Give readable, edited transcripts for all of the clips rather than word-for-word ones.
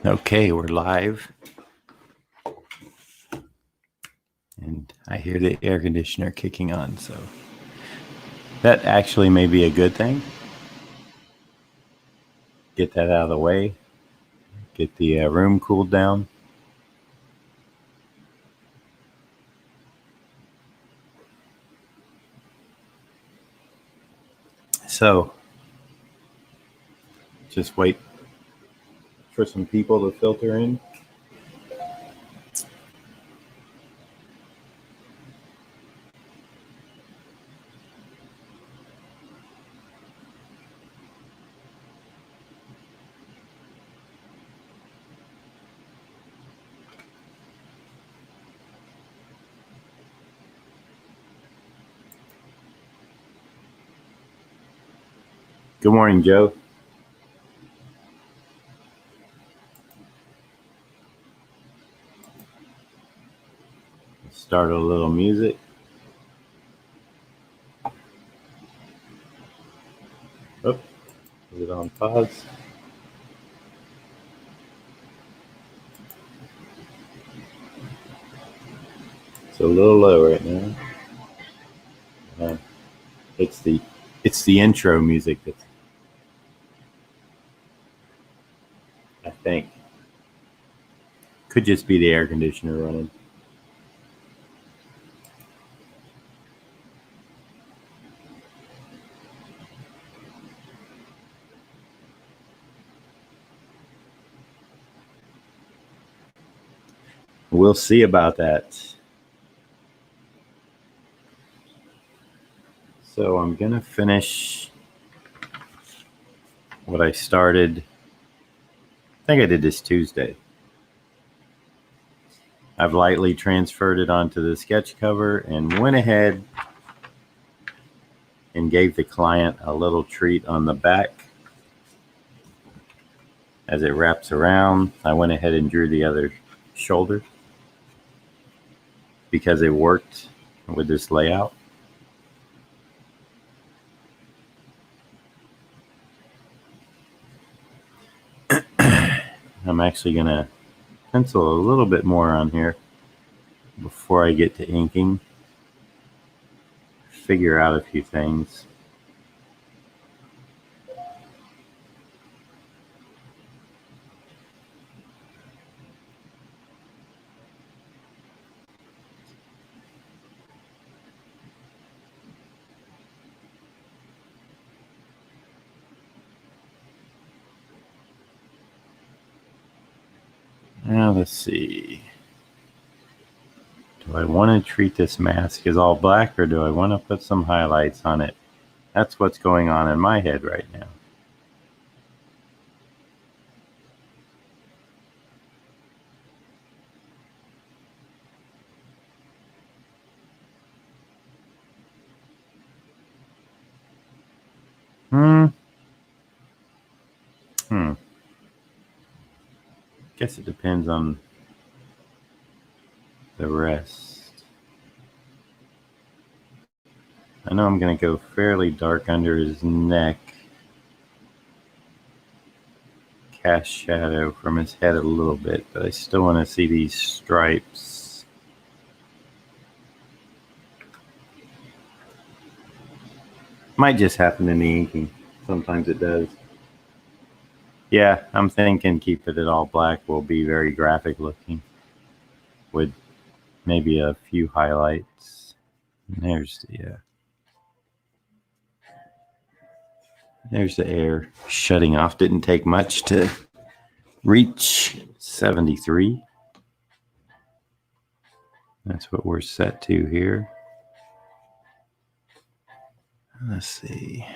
Okay, we're live. And I hear the air conditioner kicking on, so that actually may be a good thing. Get that out of the way. Get the room cooled down. So, just wait for some people to filter in. Good morning, Joe. Start a little music. Oh, is it on pause? It's a little low right now. It's the intro music that I think could just be the air conditioner running. We'll see about that. So I'm going to finish what I started. I think I did this Tuesday. I've lightly transferred it onto the sketch cover and went ahead and gave the client a little treat on the back. As it wraps around, I went ahead and drew the other shoulder because it worked with this layout. I'm actually going to pencil a little bit more on here before I get to inking. Figure out a few things. Now let's see. Do I want to treat this mask as all black, or do I want to put some highlights on it? That's what's going on in my head right now. Guess it depends on the rest. I know I'm going to go fairly dark under his neck. Cast shadow from his head a little bit, but I still want to see these stripes. Might just happen in the inking. Sometimes it does. Yeah, I'm thinking keeping it all black will be very graphic looking with maybe a few highlights. And there's the air shutting off. Didn't take much to reach 73. That's what we're set to here. Let's see.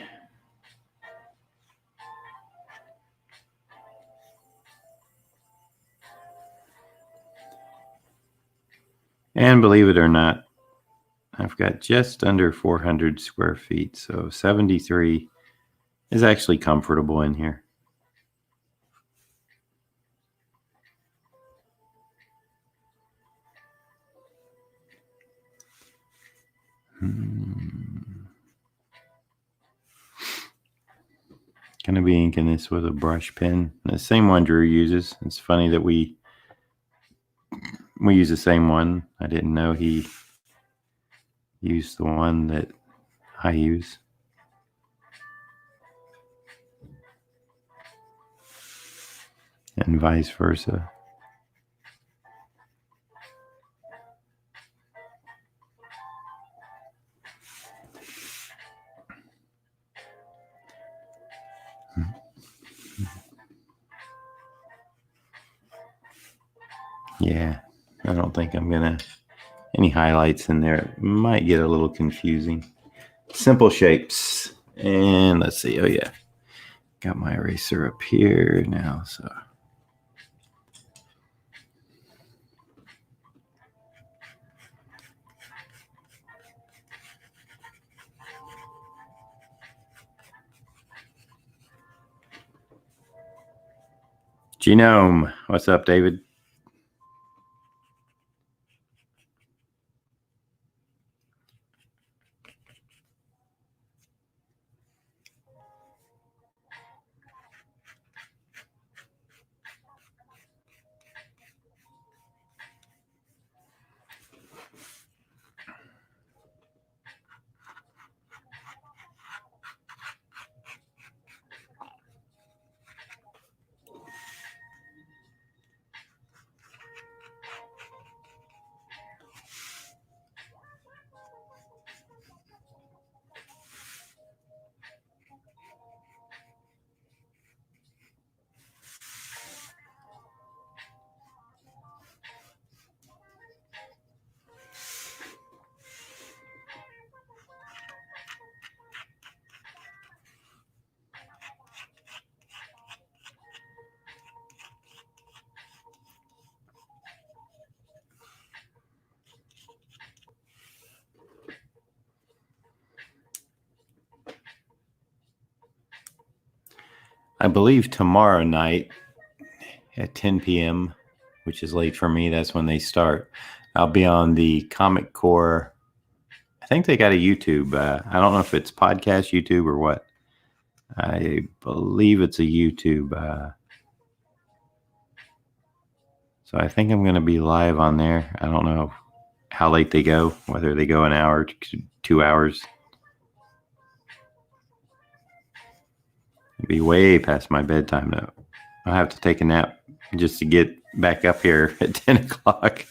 And believe it or not, I've got just under 400 square feet, so 73 is actually comfortable in here. Going going to be inking this with a brush pen. The same one Drew uses. It's funny that we use the same one. I didn't know he used the one that I use. And vice versa. Yeah, I don't think I'm gonna any highlights in there. It might get a little confusing. Simple shapes. And let's see. Oh yeah, got my eraser up here now. So Genome, what's up, David? I believe tomorrow night at 10 p.m., which is late for me, that's when they start. I'll be on the Comic Core. I think they got a YouTube. I don't know if it's podcast YouTube or what. I believe it's a YouTube. So I think I'm going to be live on there. I don't know how late they go, whether they go an hour, 2 hours. It'll be way past my bedtime, though. I'll have to take a nap just to get back up here at 10 o'clock.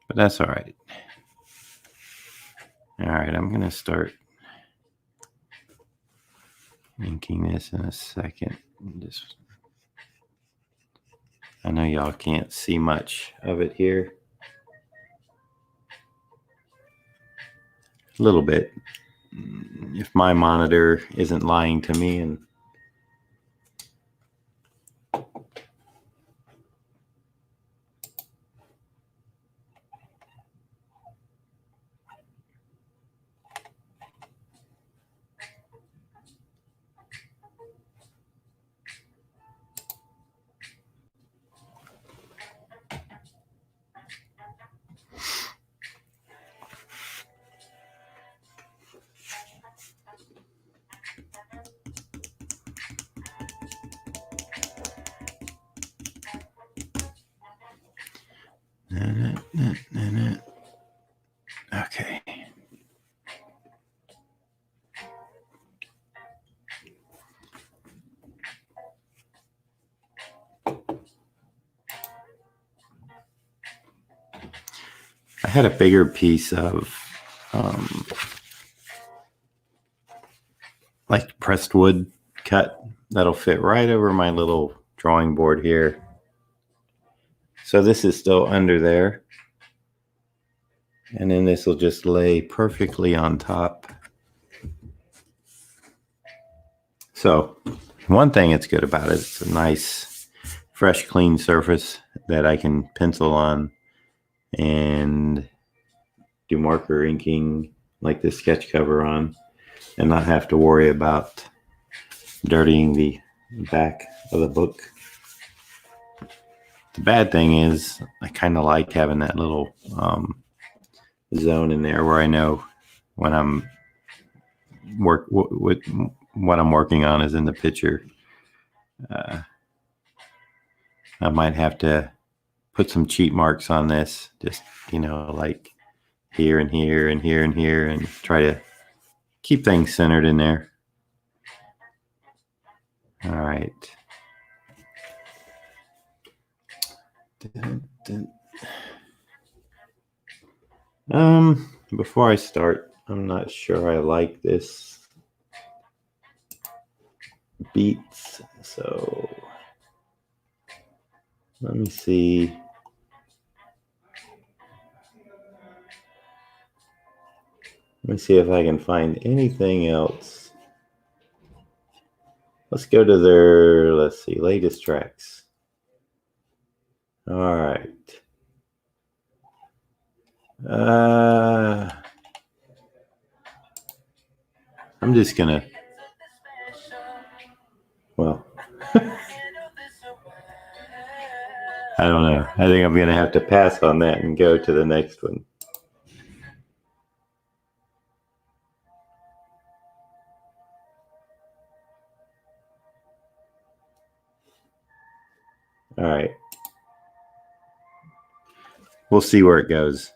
But that's all right. All right, I'm going to start inking this in a second. I know y'all can't see much of it here. A little bit. If my monitor isn't lying to me. And okay. I had a bigger piece of like pressed wood cut that'll fit right over my little drawing board here. So this is still under there. And then this will just lay perfectly on top. So one thing it's good about it, it's a nice, fresh, clean surface that I can pencil on and do marker inking like this sketch cover on and not have to worry about dirtying the back of the book. The bad thing is I kind of like having that little zone in there where I know when I'm with what I'm working on is in the picture. I might have to put some cheat marks on this, just, like here and here and here and here, and try to keep things centered in there. All right. Before I start, I'm not sure I like this beats, so let me see. Let me see if I can find anything else. Let's go to their, let's see, latest tracks. All right. I'm just gonna, well, I don't know. I think I'm gonna have to pass on that and go to the next one. All right. We'll see where it goes.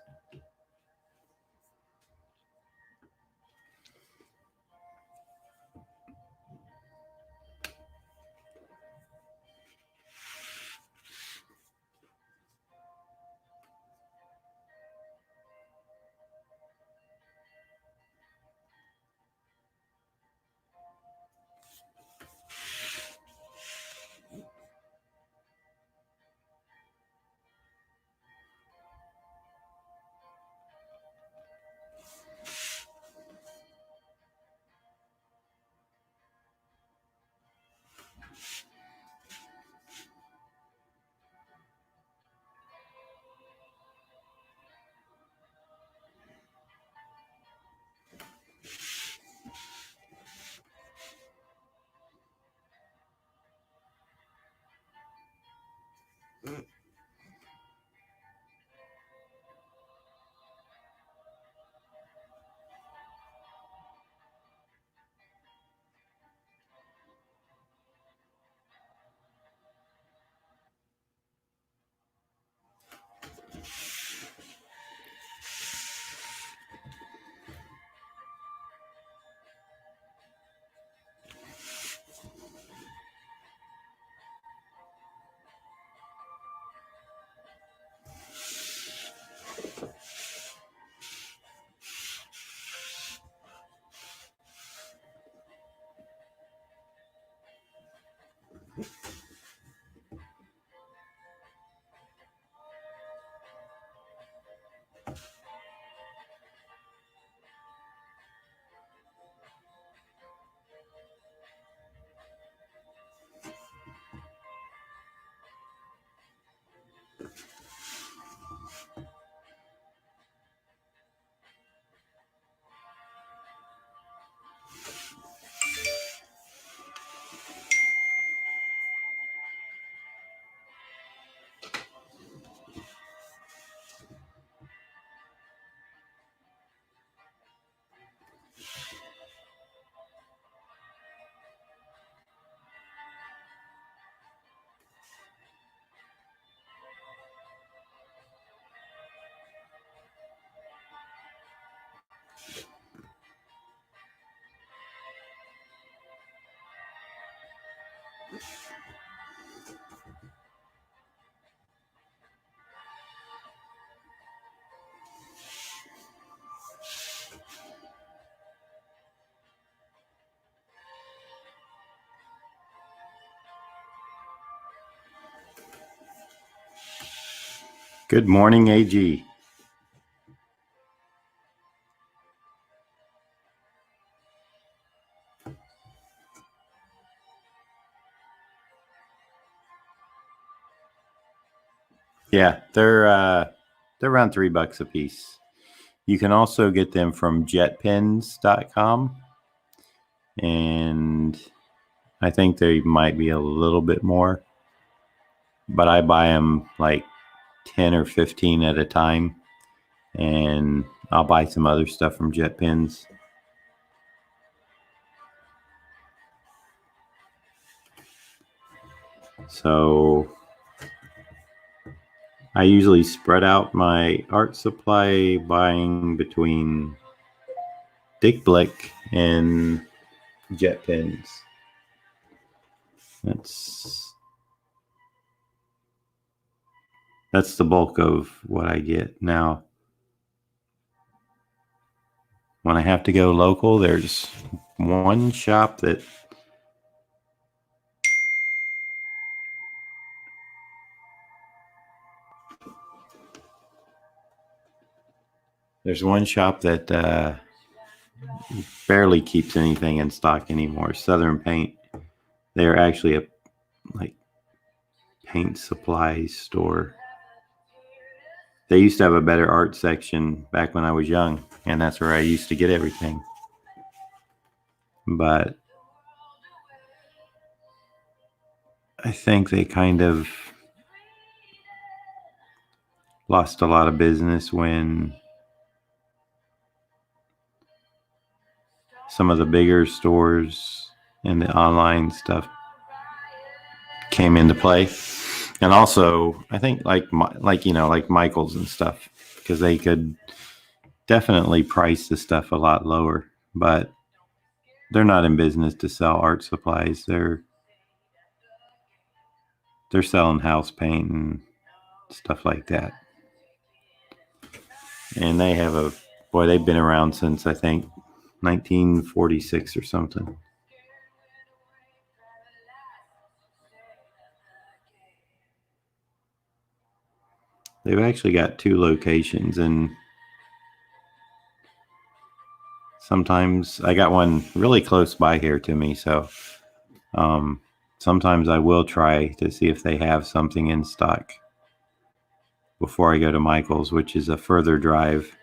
Good morning, AG. Yeah, they're around $3 a piece. You can also get them from jetpens.com, and I think they might be a little bit more, but I buy them like 10 or 15 at a time, and I'll buy some other stuff from JetPens. So I usually spread out my art supply buying between Dick Blick and jet pens. That's the bulk of what I get. Now, when I have to go local, there's one shop that barely keeps anything in stock anymore. Southern Paint. They're actually a like paint supply store. They used to have a better art section back when I was young, and that's where I used to get everything. But I think they kind of lost a lot of business when some of the bigger stores and the online stuff came into play. And also, I think like Michaels and stuff, because they could definitely price the stuff a lot lower, but they're not in business to sell art supplies. They're selling house paint and stuff like that. And they've been around since I think 1946 or something. They've actually got 2 locations, and sometimes I got one really close by here to me. So sometimes I will try to see if they have something in stock before I go to Michael's, which is a further drive.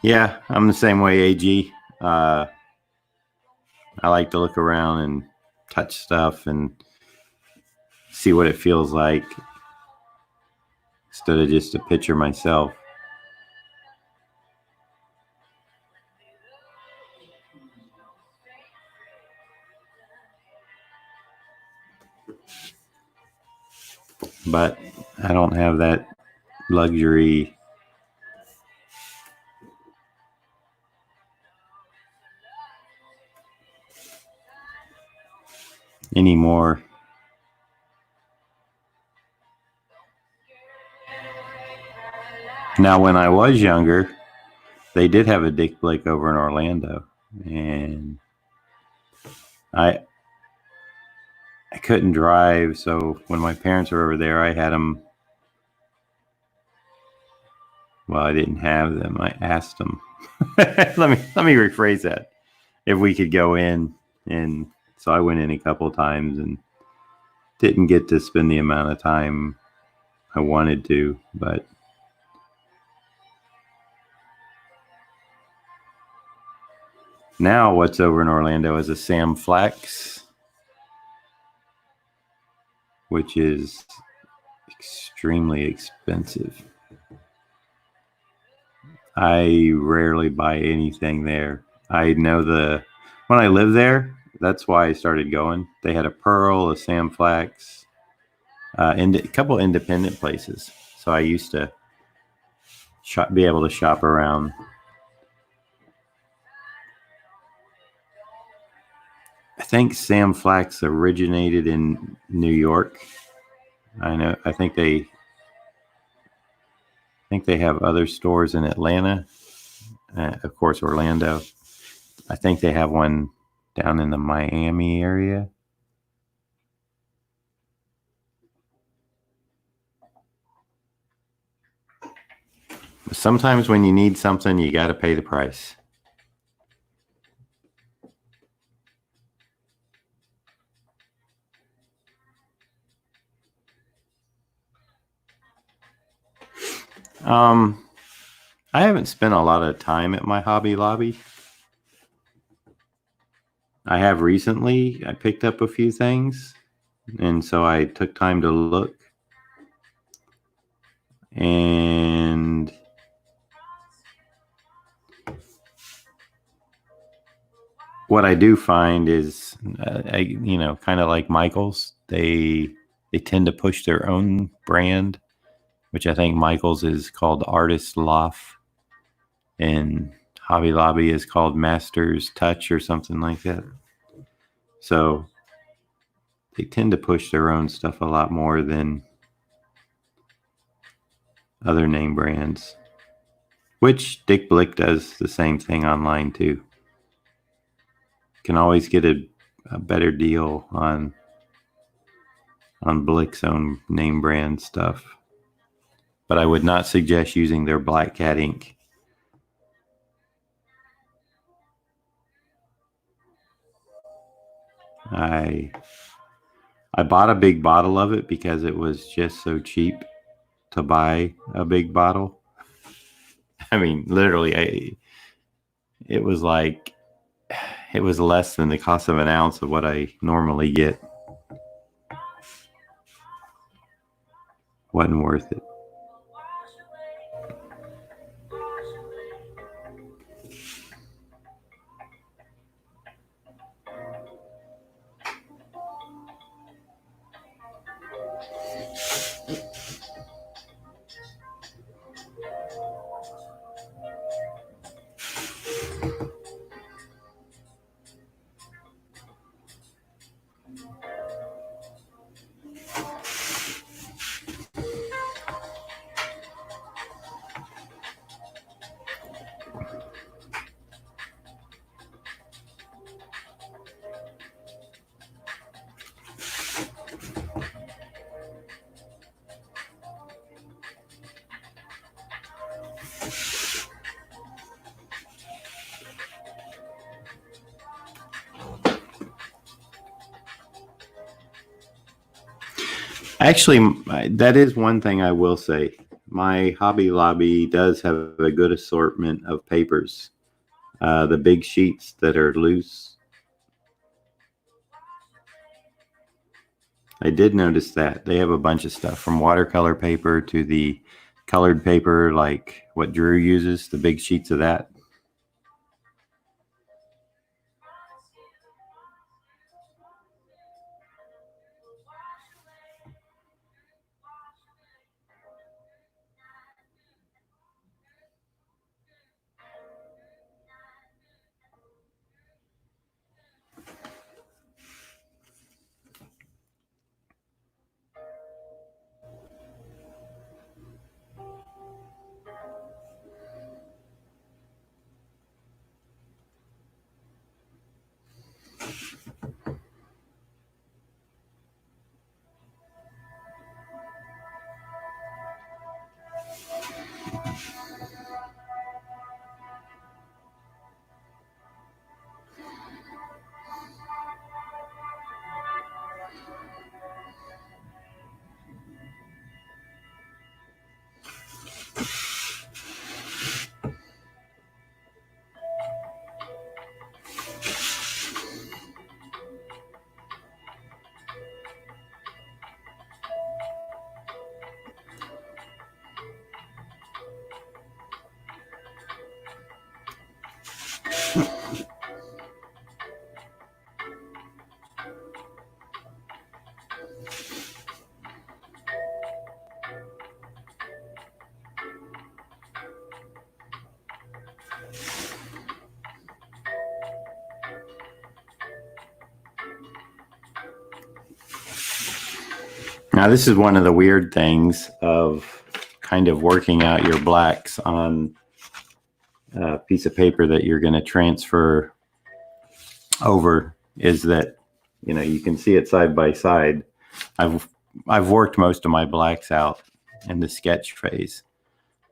Yeah, I'm the same way, AG. I like to look around and touch stuff and see what it feels like instead of just a picture myself. But I don't have that luxury anymore. Now, when I was younger, they did have a Dick Blake over in Orlando, and I couldn't drive, so when my parents were over there, I had them. Well, I didn't have them. I asked them. let me rephrase that. If we could go in, and so I went in a couple of times and didn't get to spend the amount of time I wanted to, but now what's over in Orlando is a Sam Flax, which is extremely expensive. I rarely buy anything there. I know when I lived there, that's why I started going. They had a Pearl, a Sam Flax, and a couple independent places. So I used to be able to shop around. I think Sam Flax originated in New York. I think they have other stores in Atlanta, of course, Orlando. I think they have one down in the Miami area. Sometimes when you need something, you got to pay the price. I haven't spent a lot of time at my Hobby Lobby. I have recently. I picked up a few things, and so I took time to look. And what I do find is, kind of like Michaels, they tend to push their own brand, which I think Michaels is called Artist Loft, and Hobby Lobby is called Master's Touch or something like that. So they tend to push their own stuff a lot more than other name brands, which Dick Blick does the same thing online too. Can always get a better deal on Blick's own name brand stuff. But I would not suggest using their Black Cat ink. I bought a big bottle of it because it was just so cheap to buy a big bottle. I mean, literally, it was less than the cost of an ounce of what I normally get. Wasn't worth it. Actually, that is one thing I will say. My Hobby Lobby does have a good assortment of papers. The big sheets that are loose. I did notice that. They have a bunch of stuff from watercolor paper to the colored paper, like what Drew uses, the big sheets of that. Now, this is one of the weird things of kind of working out your blacks on a piece of paper that you're going to transfer over, is that, you can see it side by side. I've worked most of my blacks out in the sketch phase.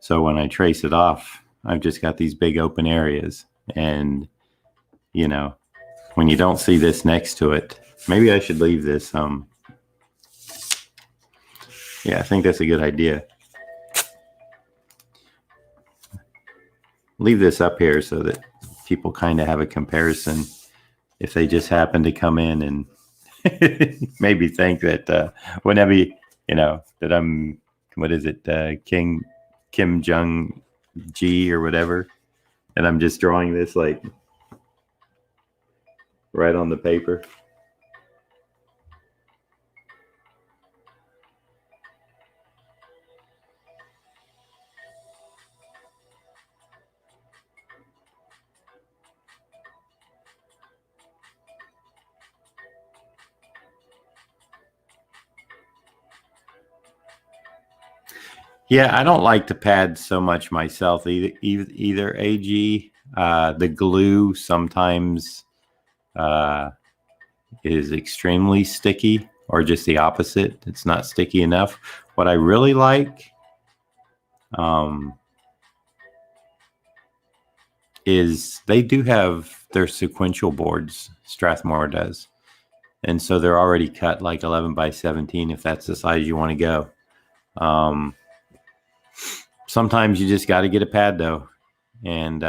So when I trace it off, I've just got these big open areas. And, when you don't see this next to it, maybe I should leave this. Yeah, I think that's a good idea. leave this up here so that people kind of have a comparison if they just happen to come in and maybe think that whenever that I'm, what is it, Kim Jong G or whatever, and I'm just drawing this like right on the paper. Yeah, I don't like the pads so much myself either AG. The glue sometimes is extremely sticky, or just the opposite. It's not sticky enough. What I really like is they do have their sequential boards, Strathmore does. And so they're already cut like 11 by 17 if that's the size you want to go. Sometimes you just got to get a pad though. And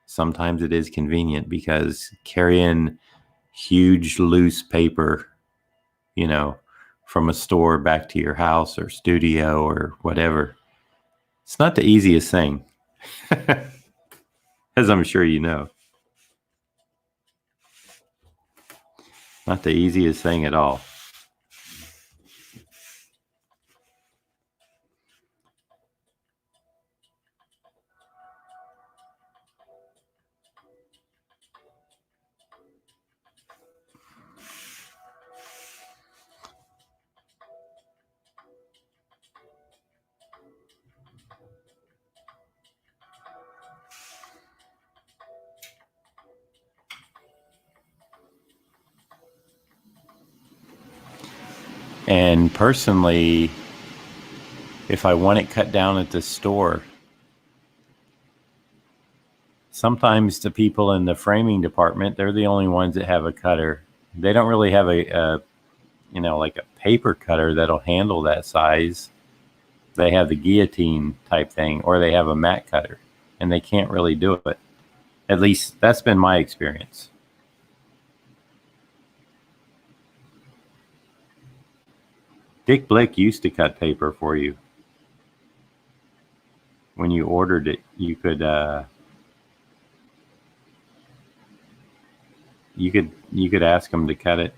sometimes it is convenient because carrying huge loose paper, from a store back to your house or studio or whatever, it's not the easiest thing, as I'm sure you know. Not the easiest thing at all. And personally, if I want it cut down at the store, sometimes the people in the framing department, they're the only ones that have a cutter. They don't really have like a paper cutter that'll handle that size. They have the guillotine type thing, or they have a mat cutter, and they can't really do it. At least that's been my experience. Dick Blick used to cut paper for you. When you ordered it, you could ask them to cut it,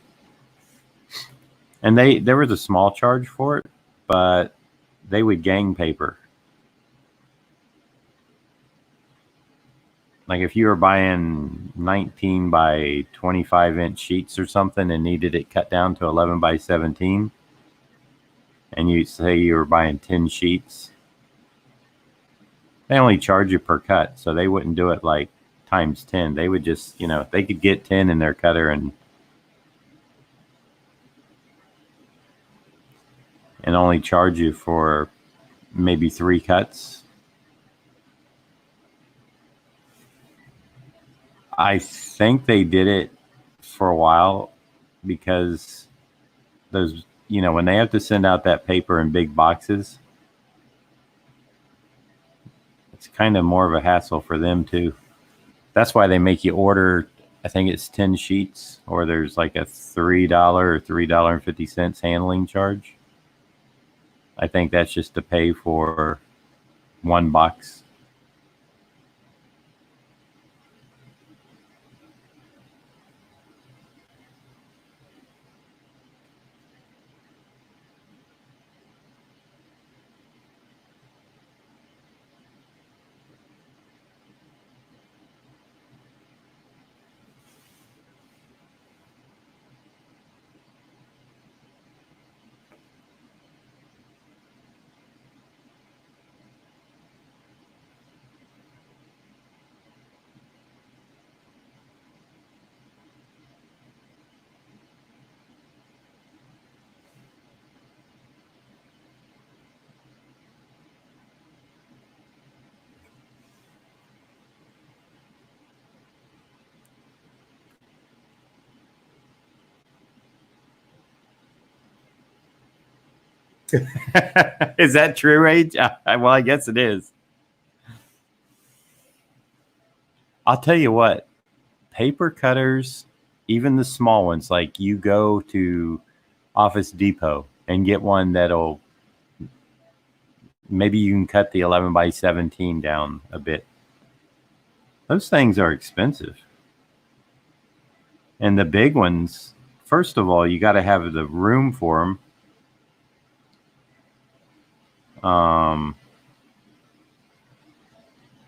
and there was a small charge for it, but they would gang paper. Like if you were buying 19 by 25 inch sheets or something and needed it cut down to 11 by 17, and you say you were buying 10 sheets, they only charge you per cut. So they wouldn't do it like times 10. They would just, they could get 10 in their cutter and only charge you for maybe 3 cuts. I think they did it for a while because those, when they have to send out that paper in big boxes, it's kind of more of a hassle for them too. That's why they make you order, I think it's 10 sheets, or there's like a $3 or $3.50 handling charge. I think that's just to pay for one box. Is that true, Age? Well, I guess it is. I'll tell you what, paper cutters, even the small ones, like you go to Office Depot and get one that'll, maybe you can cut the 11 by 17 down a bit. Those things are expensive. And the big ones, first of all, you got to have the room for them.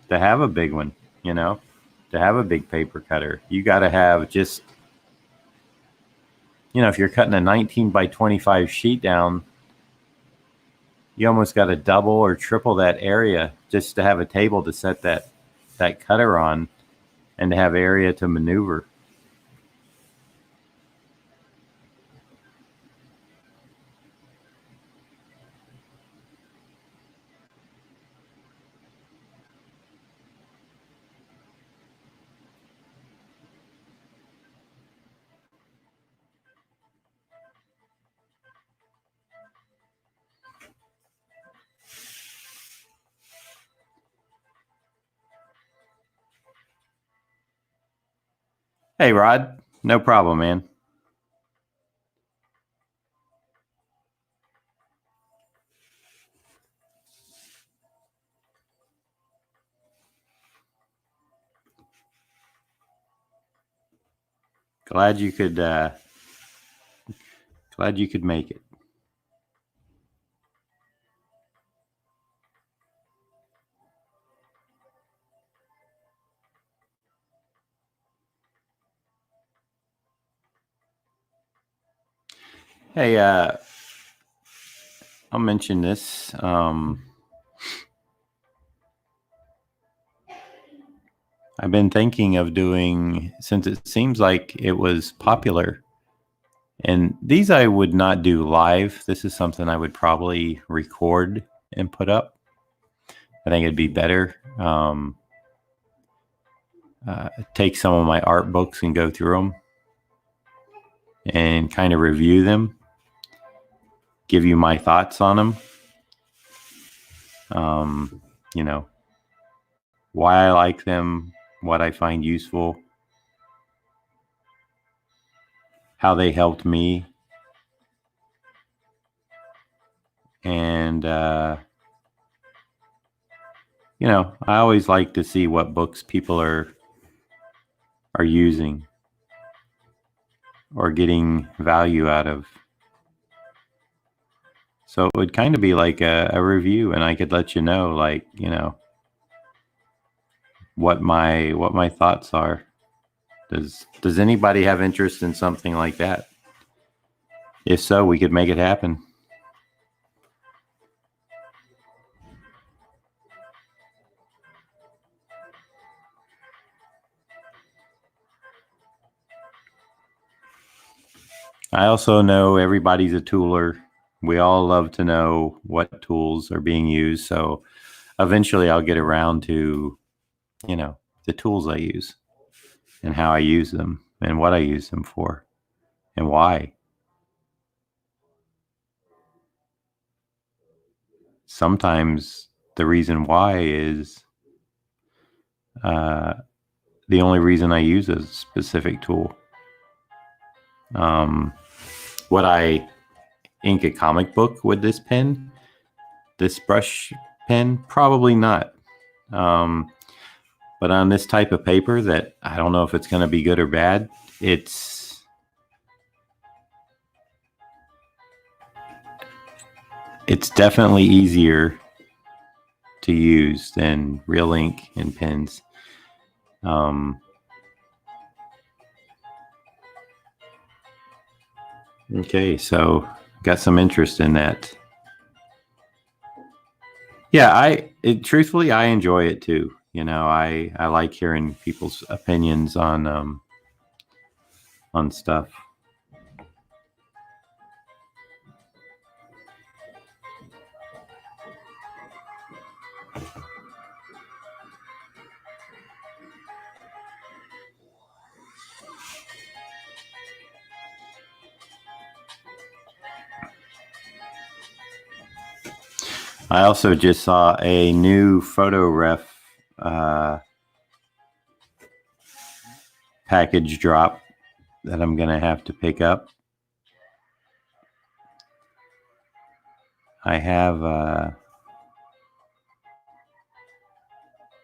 To have a big one, to have a big paper cutter, you got to have just, if you're cutting a 19 by 25 sheet down, you almost got to double or triple that area just to have a table to set that cutter on and to have area to maneuver. Hey, Rod, no problem, man. Glad you could make it. Hey, I'll mention this. I've been thinking of doing, since it seems like it was popular, and these I would not do live. This is something I would probably record and put up. I think it'd be better. Take some of my art books and go through them and kind of review them, give you my thoughts on them. Why I like them, what I find useful, how they helped me. And, I always like to see what books people are using or getting value out of. So it would kind of be like a review, and I could let you know, like, what my thoughts are. Does anybody have interest in something like that? If so, we could make it happen. I also know everybody's a tooler. We all love to know what tools are being used. So eventually I'll get around to, the tools I use and how I use them and what I use them for and why. Sometimes the reason why is the only reason I use a specific tool. Would I ink a comic book with this pen, this brush pen? Probably not. But on this type of paper that I don't know if it's going to be good or bad, it's definitely easier to use than real ink and pens. Okay, so got some interest in that. Yeah, truthfully, I enjoy it too. I like hearing people's opinions on stuff. I also just saw a new photo ref package drop that I'm going to have to pick up. I have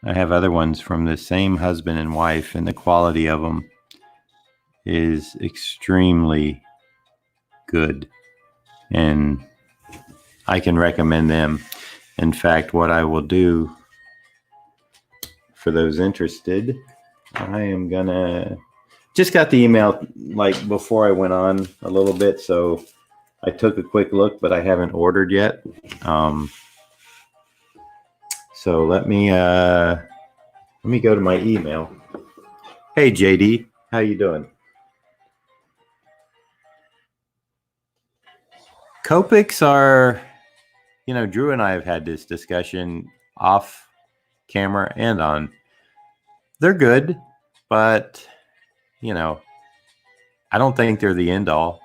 other ones from the same husband and wife, and the quality of them is extremely good, and I can recommend them. In fact, what I will do for those interested, I am gonna just got the email like before I went on a little bit, so I took a quick look, but I haven't ordered yet. So let me go to my email. Hey JD, how you doing? Copics are, Drew and I have had this discussion off camera and on. They're good, but I don't think they're the end all.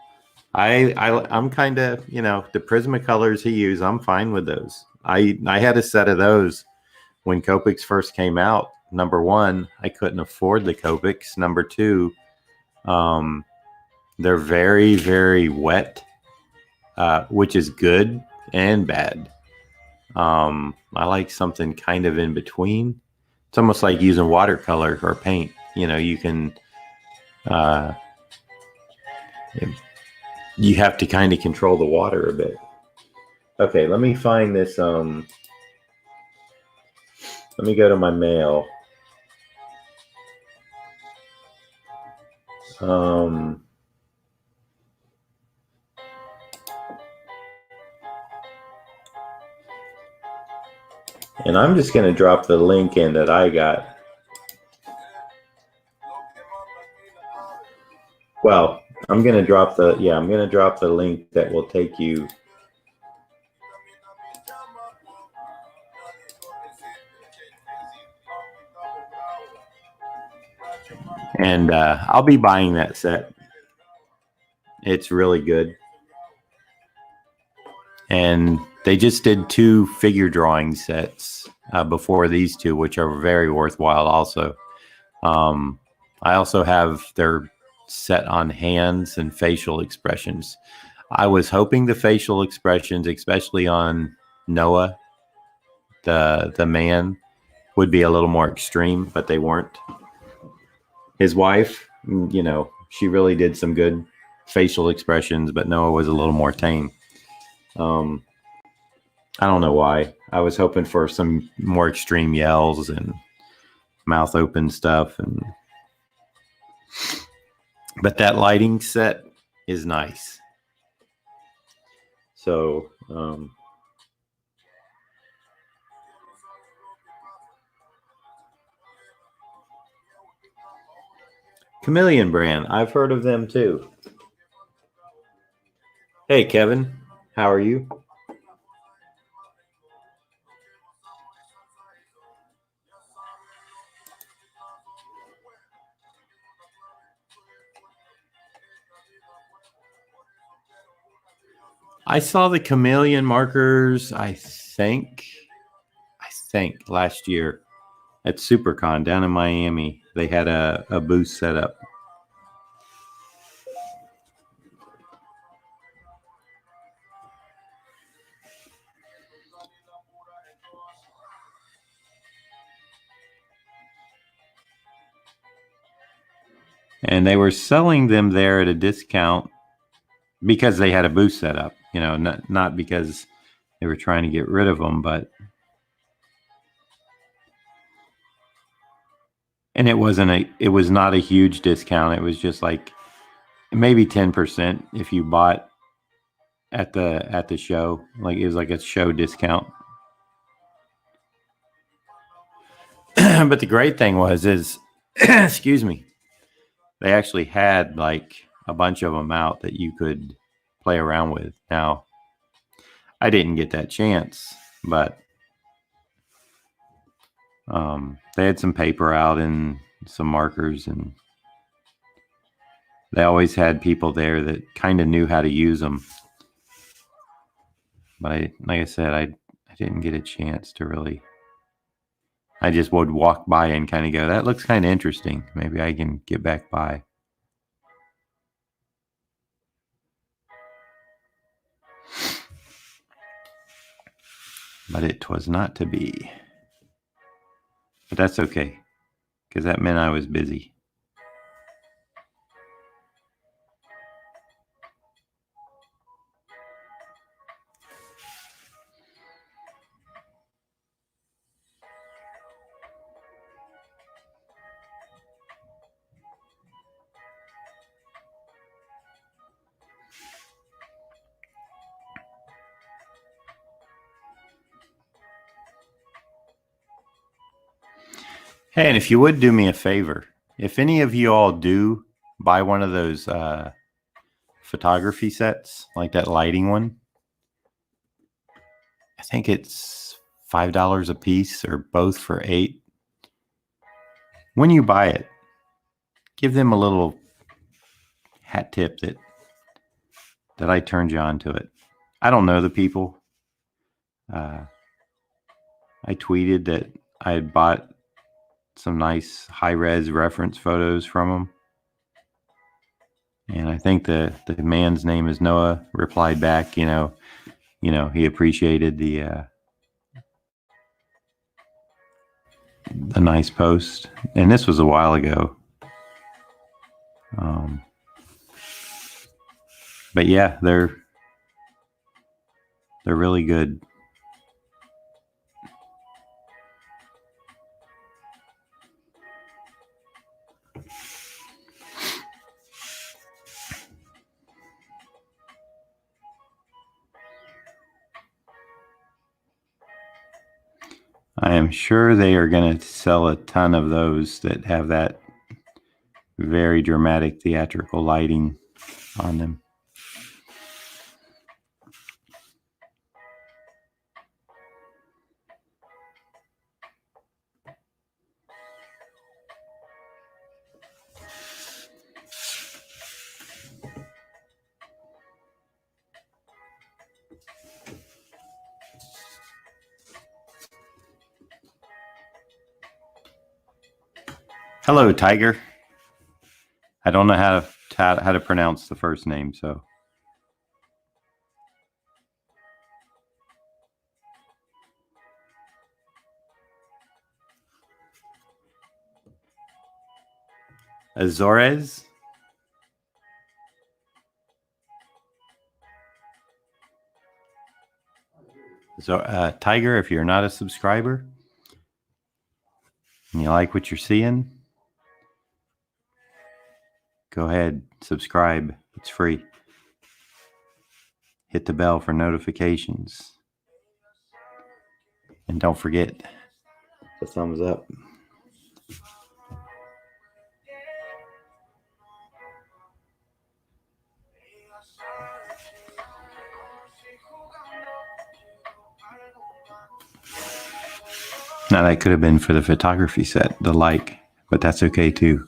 I'm kind of, the Prismacolors he used, I'm fine with those. I had a set of those when Copics first came out. Number one, I couldn't afford the Copics. Number two, they're very, very wet, which is good and bad. I like something kind of in between. It's almost like using watercolor or paint. You can, you have to kind of control the water a bit. Okay, let me find this. Let me go to my mail. And I'm just going to drop the link in that I got. Well, I'm going to drop the link that will take you. And I'll be buying that set. It's really good. And they just did 2 figure drawing sets before these 2, which are very worthwhile also. I also have their set on hands and facial expressions. I was hoping the facial expressions, especially on Noah, the man, would be a little more extreme, but they weren't. His wife, she really did some good facial expressions, but Noah was a little more tame. I don't know why. I was hoping for some more extreme yells and mouth open stuff, but that lighting set is nice. So, Chameleon brand, I've heard of them too. Hey Kevin, how are you? I saw the Chameleon markers, I think last year at SuperCon down in Miami. They had a booth set up. And they were selling them there at a discount because they had a booth set up, not because they were trying to get rid of them, and it was not a huge discount. It was just like maybe 10% if you bought at the show. Like it was like a show discount. But the great thing is excuse me, they actually had like a bunch of them out that you could play around with. Now, I didn't get that chance, but they had some paper out and some markers, and they always had people there that kind of knew how to use them. But like I said, I didn't get a chance to really I just would walk by and kind of go, that looks kind of interesting. Maybe I can get back by. But it was not to be. But that's okay, because that meant I was busy. Hey, and if you would do me a favor, if any of you all do buy one of those photography sets, like that lighting one, I think it's $5 a piece or both for $8. When you buy it, give them a little hat tip that I turned you on to it. I don't know the people. I tweeted that I had bought some nice high-res reference photos from them. And I think the man's name is Noah, replied back, he appreciated the nice post. And this was a while ago. But yeah, they're really good. I am sure they are going to sell a ton of those that have that very dramatic theatrical lighting on them. Hello, Tiger. I don't know how to pronounce the first name, so. Azores? So, Tiger, if you're not a subscriber and you like what you're seeing, go ahead, subscribe. It's free. Hit the bell for notifications. And don't forget the thumbs up. Now, that could have been for the photography set, the like, but that's okay too.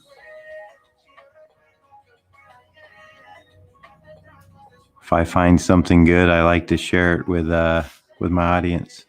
If I find something good, I like to share it with my audience.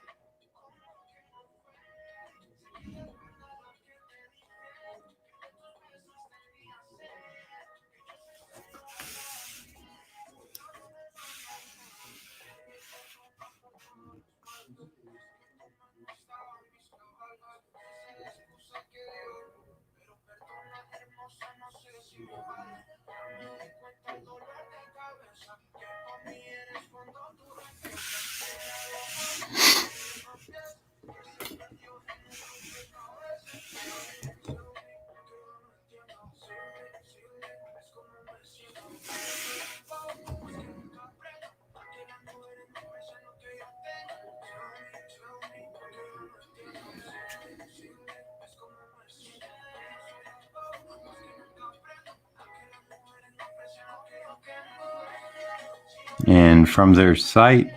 And from their site,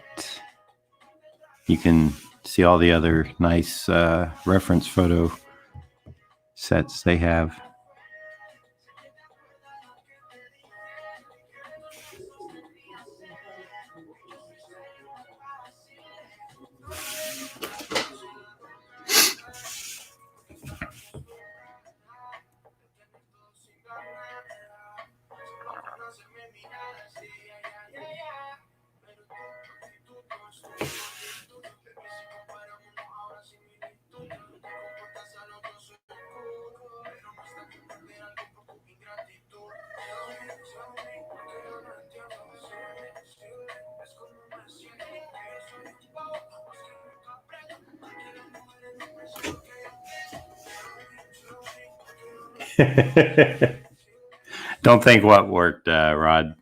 you can see all the other nice reference photo sets they have. Don't think what worked, Rod.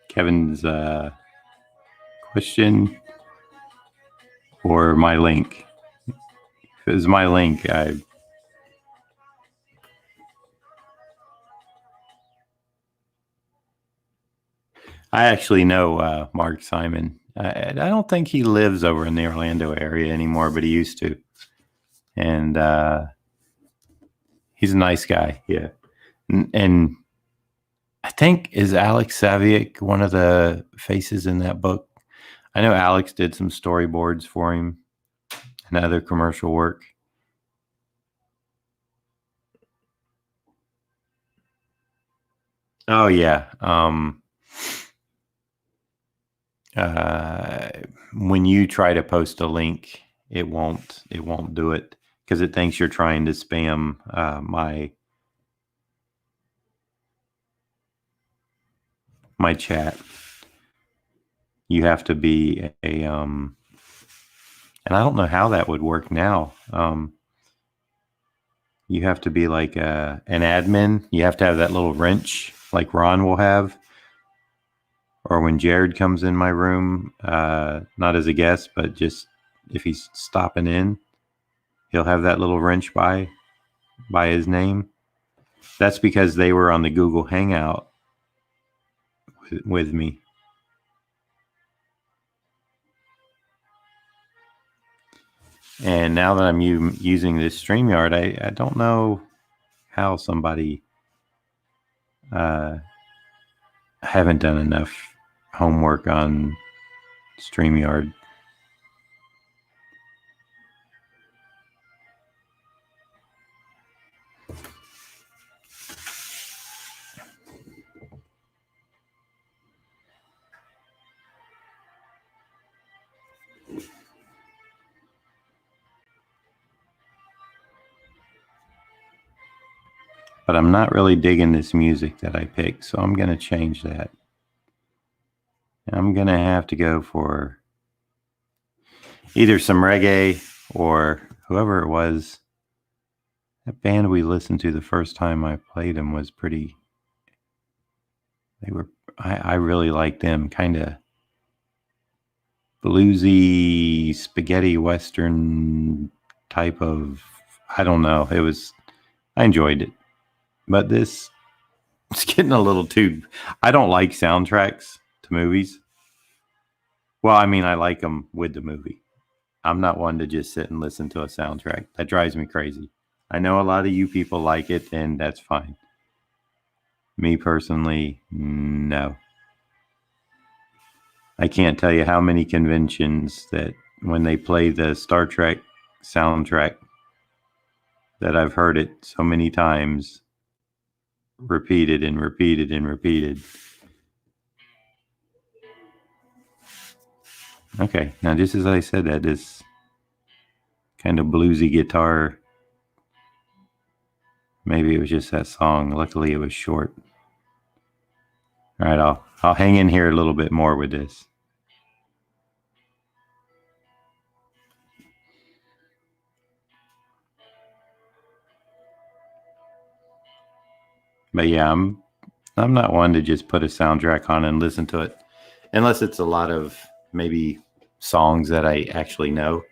Kevin's question or my link? If it was my link, I actually know Mark Simon. I don't think he lives over in the Orlando area anymore, but he used to. And he's a nice guy, yeah. And I think, is Alex Saviuk one of the faces in that book? I know Alex did some storyboards for him and other commercial work. Oh yeah. When you try to post a link, it won't do it because it thinks you're trying to spam my chat. You have to be a and I don't know how that would work now. You have to be like an admin. You have to have that little wrench like Ron will have. Or when Jared comes in my room, not as a guest, but just if he's stopping in, he'll have that little wrench by his name. That's because they were on the Google Hangout with me. And now that I'm using this StreamYard, I don't know how somebody haven't done enough homework on StreamYard. But I'm not really digging this music that I picked, so I'm going to change that. I'm going to have to go for either some reggae or whoever it was. That band we listened to the first time I played them was pretty. I really liked them. Kind of bluesy, spaghetti western type of. I don't know. I enjoyed it. But it's getting a little too. I don't like soundtracks to movies. Well, I mean, I like them with the movie. I'm not one to just sit and listen to a soundtrack. That drives me crazy. I know a lot of you people like it, and that's fine. Me personally, no. I can't tell you how many conventions that when they play the Star Trek soundtrack that I've heard it so many times, repeated and repeated and repeated. Okay, now just as I said that, this kind of bluesy guitar, maybe it was just that song. Luckily, it was short. All right, I'll hang in here a little bit more with this. But yeah, I'm not one to just put a soundtrack on and listen to it, unless it's a lot of maybe songs that I actually know.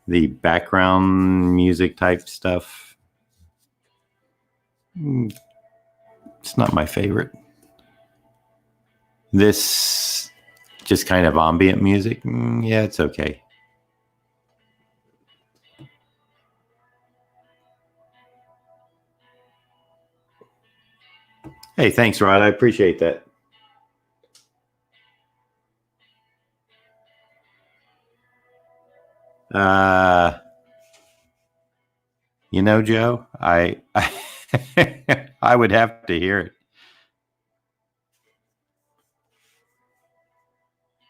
The background music type stuff, it's not my favorite. This just kind of ambient music, yeah, it's okay. Hey, thanks, Rod. I appreciate that. Joe, I I would have to hear it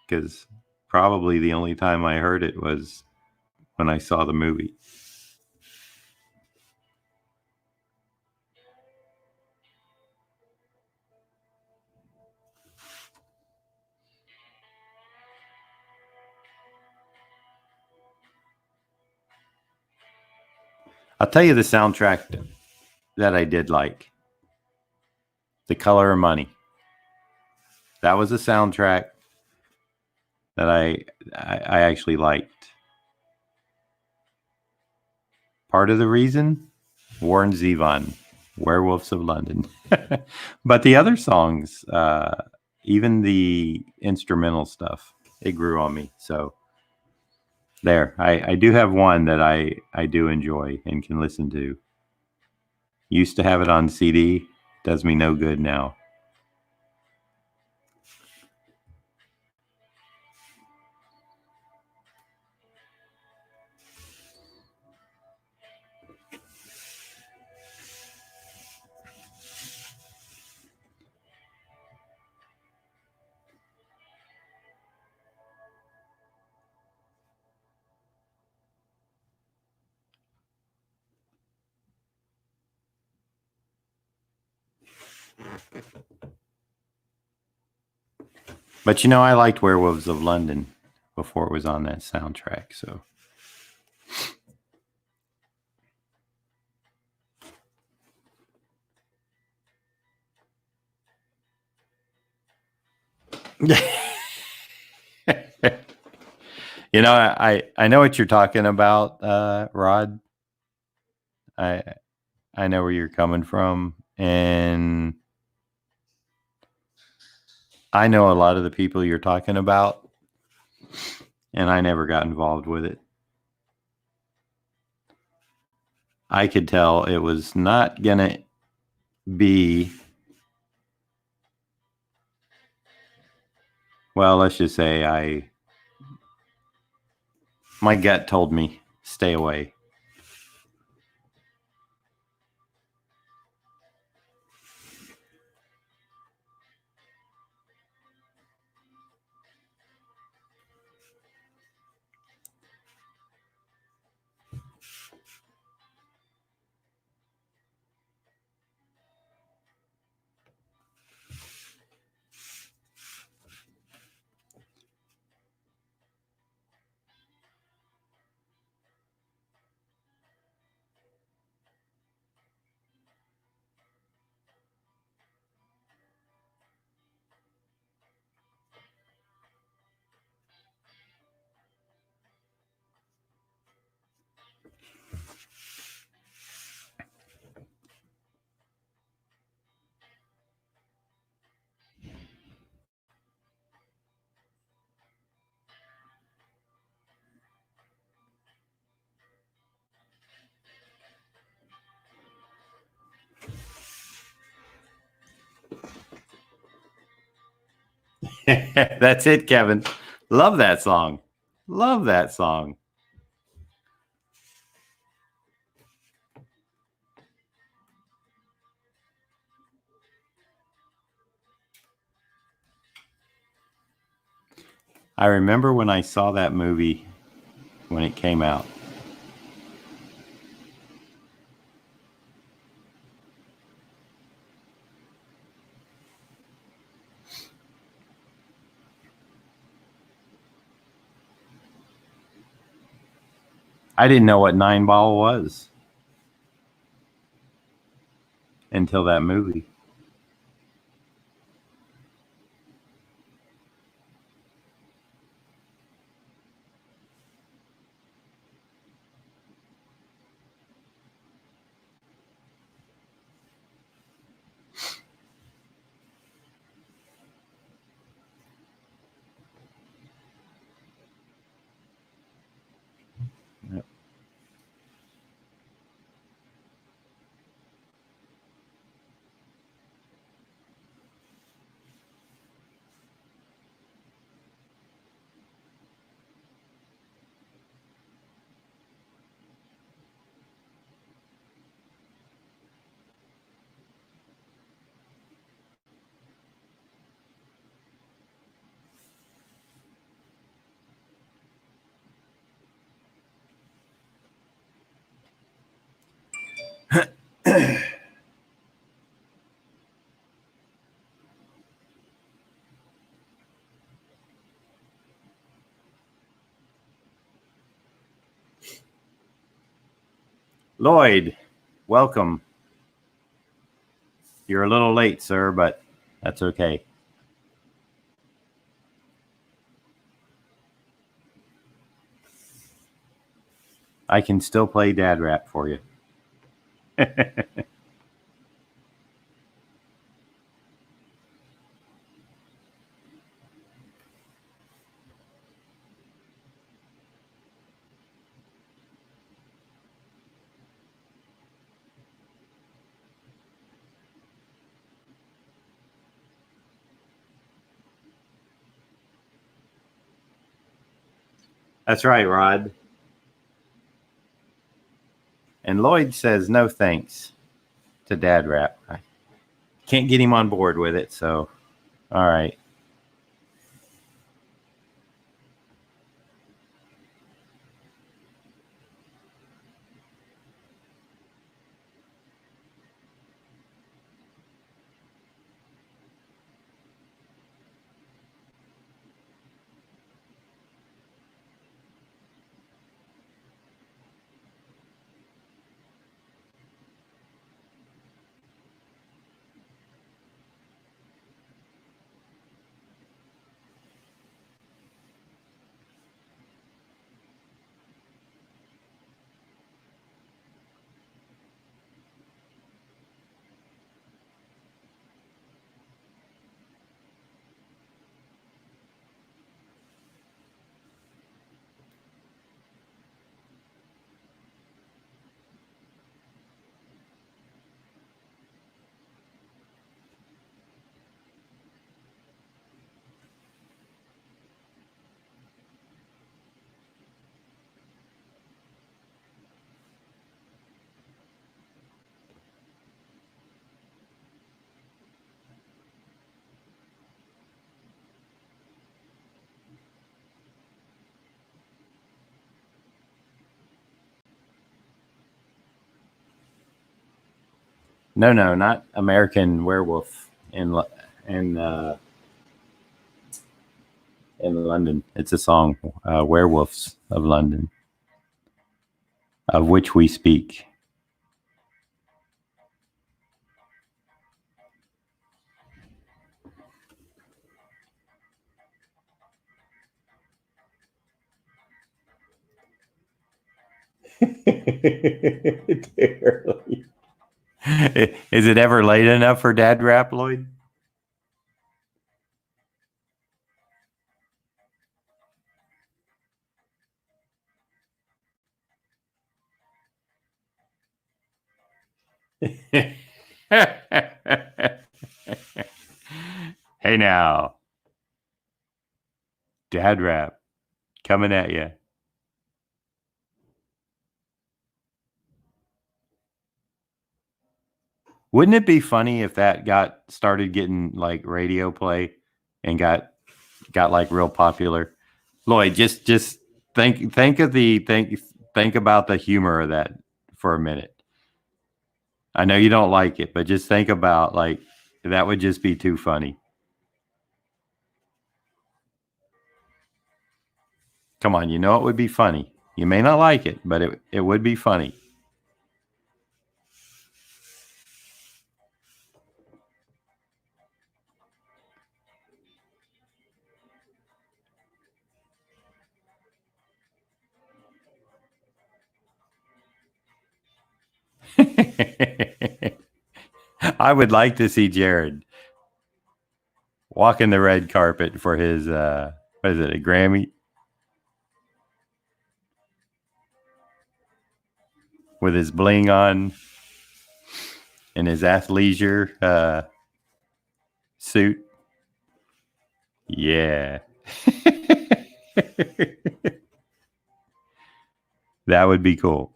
because probably the only time I heard it was when I saw the movie. I'll tell you the soundtrack that I did like. The Color of Money. That was a soundtrack that I actually liked. Part of the reason? Warren Zevon, Werewolves of London. But the other songs, even the instrumental stuff, it grew on me. So there, I do have one that I do enjoy and can listen to. Used to have it on CD, does me no good now. But I liked Werewolves of London before it was on that soundtrack. So I know what you're talking about, Rod. I I know where you're coming from, and I know a lot of the people you're talking about, and I never got involved with it. I could tell it was not gonna be, well, let's just say my gut told me stay away. That's it, Kevin. Love that song. Love that song. I remember when I saw that movie when it came out. I didn't know what Nine Ball was until that movie. Yep. Lloyd, welcome. You're a little late, sir, but that's okay. I can still play dad rap for you. That's right, Rod. And Lloyd says no thanks to dad rap. I can't get him on board with it, so all right. No, not American Werewolf in uh, in London. It's a song, Werewolves of London, of which we speak. Barely. Is it ever late enough for dad rap, Lloyd? Hey now, dad rap coming at you. Wouldn't it be funny if that got started getting like radio play and got like real popular? Lloyd, just think about the humor of that for a minute. I know you don't like it, but just think about like that would just be too funny. Come on, you know it would be funny. You may not like it, but it would be funny. I would like to see Jared walking the red carpet for his what is it, a Grammy with his bling on and his athleisure suit. Yeah. That would be cool.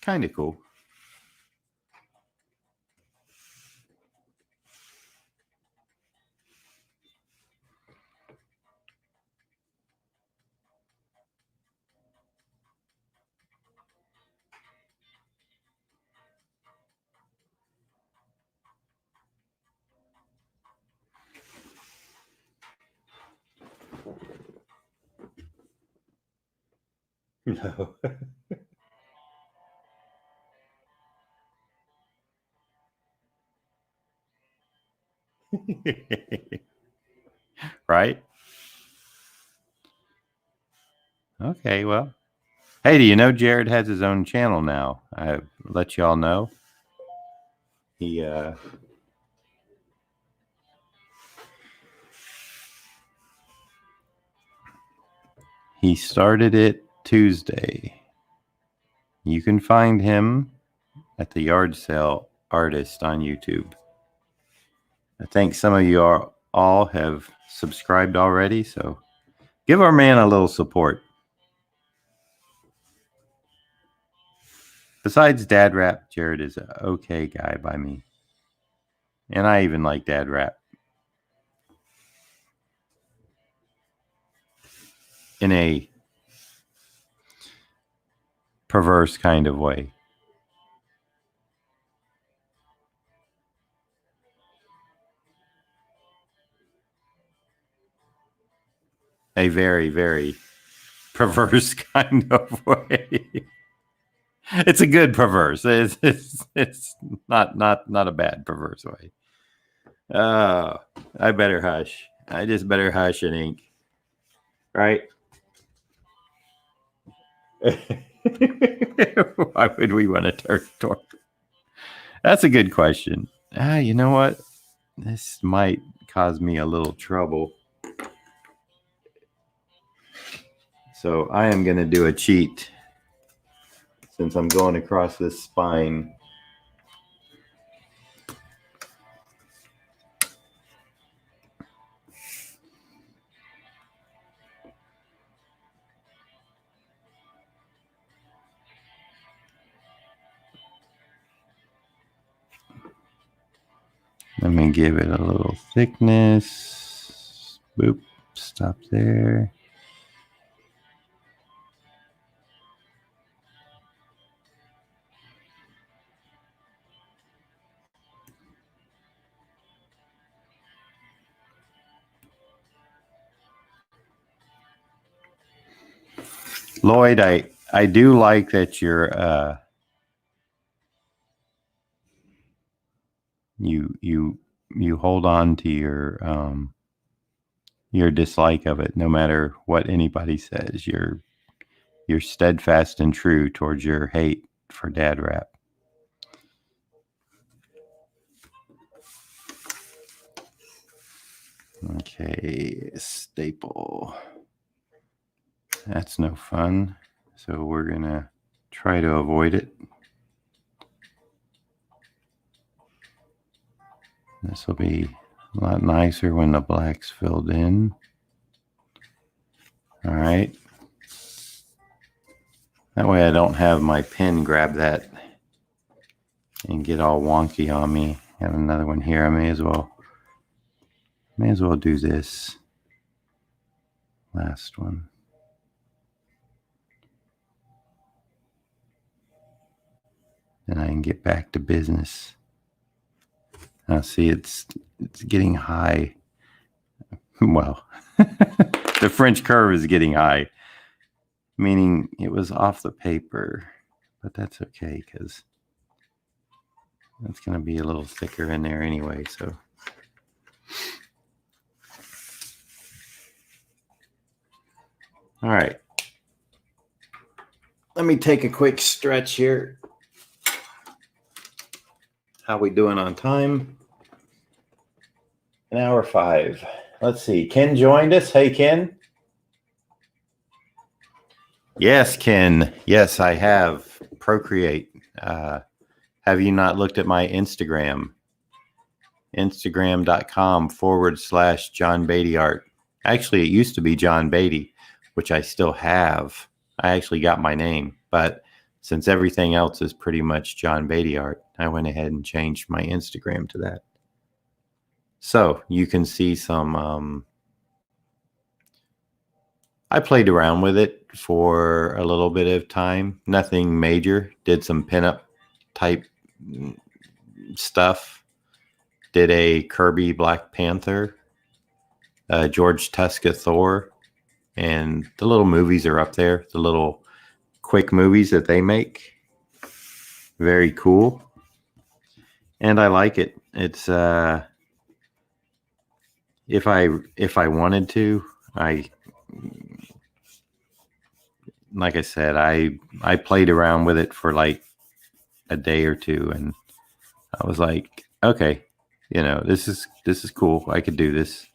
kind of cool. No. Right? Okay, well. Hey, do you know Jared has his own channel now? I let y'all know. He started it Tuesday. You can find him at the Yard Sale Artist on YouTube. I think some of you all have subscribed already, so give our man a little support. Besides Dad Rap, Jared is an okay guy by me. And I even like Dad Rap. In a perverse kind of way. A very, very perverse kind of way. It's a good perverse. It's not a bad perverse way. I better hush. I just better hush and ink. Right? Why would we want to turn toward? That's a good question. You know what? This might cause me a little trouble. So I am going to do a cheat since I'm going across this spine. Let me give it a little thickness. Boop. Stop there. Lloyd, I do like that you're you hold on to your dislike of it, no matter what anybody says. You're steadfast and true towards your hate for Dad Rap. Okay, staple. That's no fun. So we're gonna try to avoid it. This will be a lot nicer when the black's filled in. All right. That way I don't have my pen grab that and get all wonky on me. I have another one here. I may as well do this last one. Then I can get back to business. Now see, it's getting high. Well, the French curve is getting high, meaning it was off the paper, but that's okay because that's going to be a little thicker in there anyway. So all right, let me take a quick stretch here. How we doing on time? 1:05. Let's see. Ken joined us. Hey, Ken. Yes, Ken. Yes, I have. Procreate. Have you not looked at my Instagram? Instagram.com/John Beatty Art. Actually, it used to be John Beatty, which I still have. I actually got my name. But since everything else is pretty much John Beatty Art, I went ahead and changed my Instagram to that. So you can see some, I played around with it for a little bit of time. Nothing major. Did some pinup type stuff. Did a Kirby Black Panther, George Tuska Thor, and the little movies are up there. The little quick movies that they make. Very cool. And I like it. It's if I wanted to, like I said, I played around with it for like a day or two, and I was like, okay, this is cool. I could do this.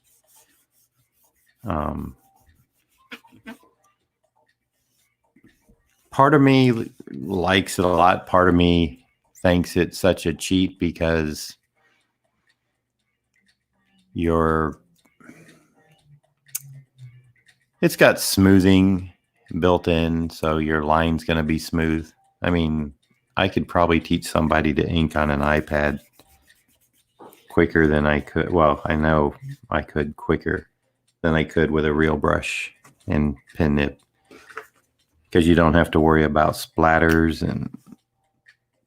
Part of me likes it a lot. Part of me thinks it's such a cheat because it's got smoothing built in, so your line's going to be smooth. I mean, I could probably teach somebody to ink on an iPad quicker than I could. Well, I know I could quicker than I could with a real brush and pen nib, because you don't have to worry about splatters and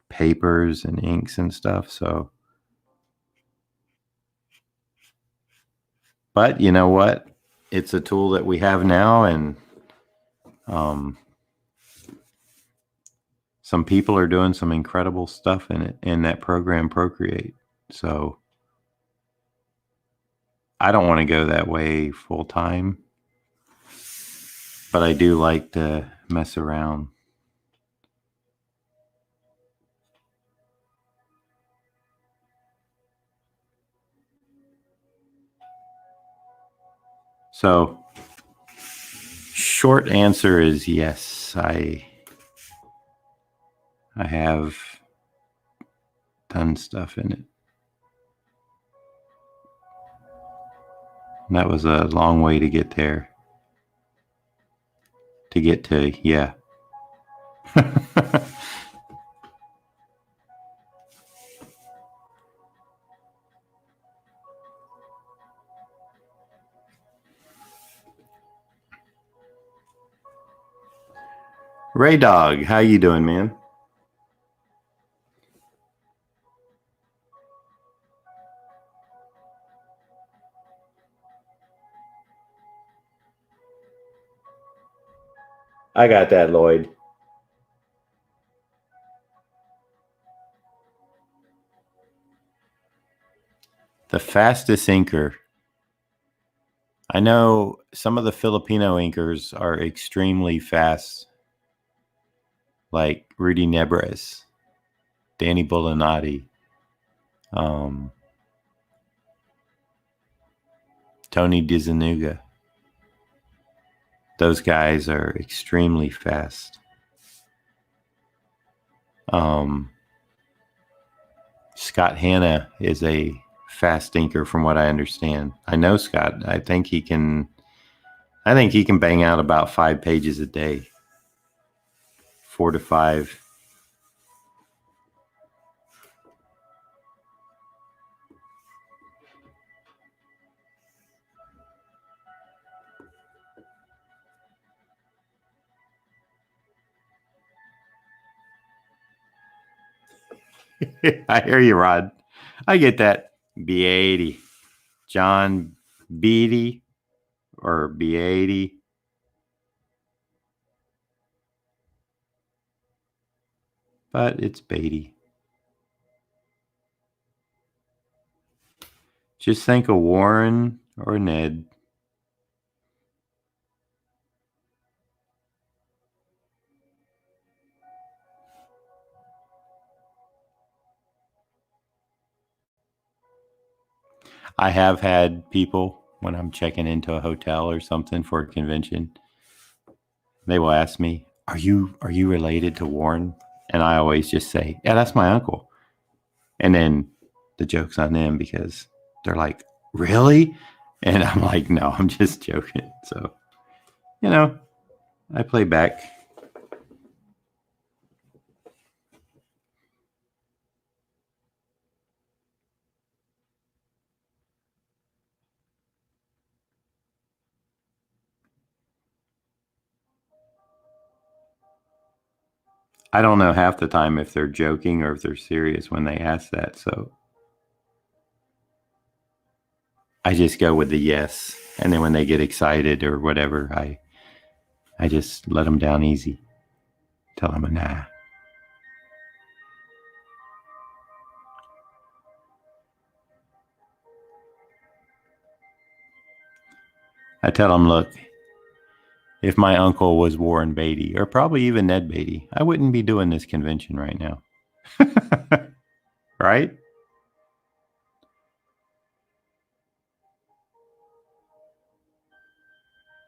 papers and inks and stuff. So, but you know what? It's a tool that we have now, and some people are doing some incredible stuff in it, in that program Procreate. So I don't want to go that way full time, but I do like to mess around. So short answer is yes. I have done stuff in it. And that was a long way to get there. To get to, yeah. Ray Dog, how you doing, man? I got that, Lloyd. The fastest inker. I know some of the Filipino inkers are extremely fast, like Rudy Nebres, Danny Bulinati, Tony DiZanuga. Those guys are extremely fast. Scott Hanna is a fast inker from what I understand. I know Scott. I think he can bang out about 5 pages a day. 4 to 5. I hear you, Rod. I get that. Beatty. John Beatty or Beatty. But it's Beatty. Just think of Warren or Ned. I have had people, when I'm checking into a hotel or something for a convention, they will ask me, are you related to Warren? And I always just say, yeah, that's my uncle. And then the joke's on them because they're like, really? And I'm like, no, I'm just joking. So, I play back. I don't know half the time if they're joking or if they're serious when they ask that. So I just go with the yes. And then when they get excited or whatever, I just let them down easy. Tell them a nah. I tell them, look, if my uncle was Warren Beatty or probably even Ned Beatty, I wouldn't be doing this convention right now. Right?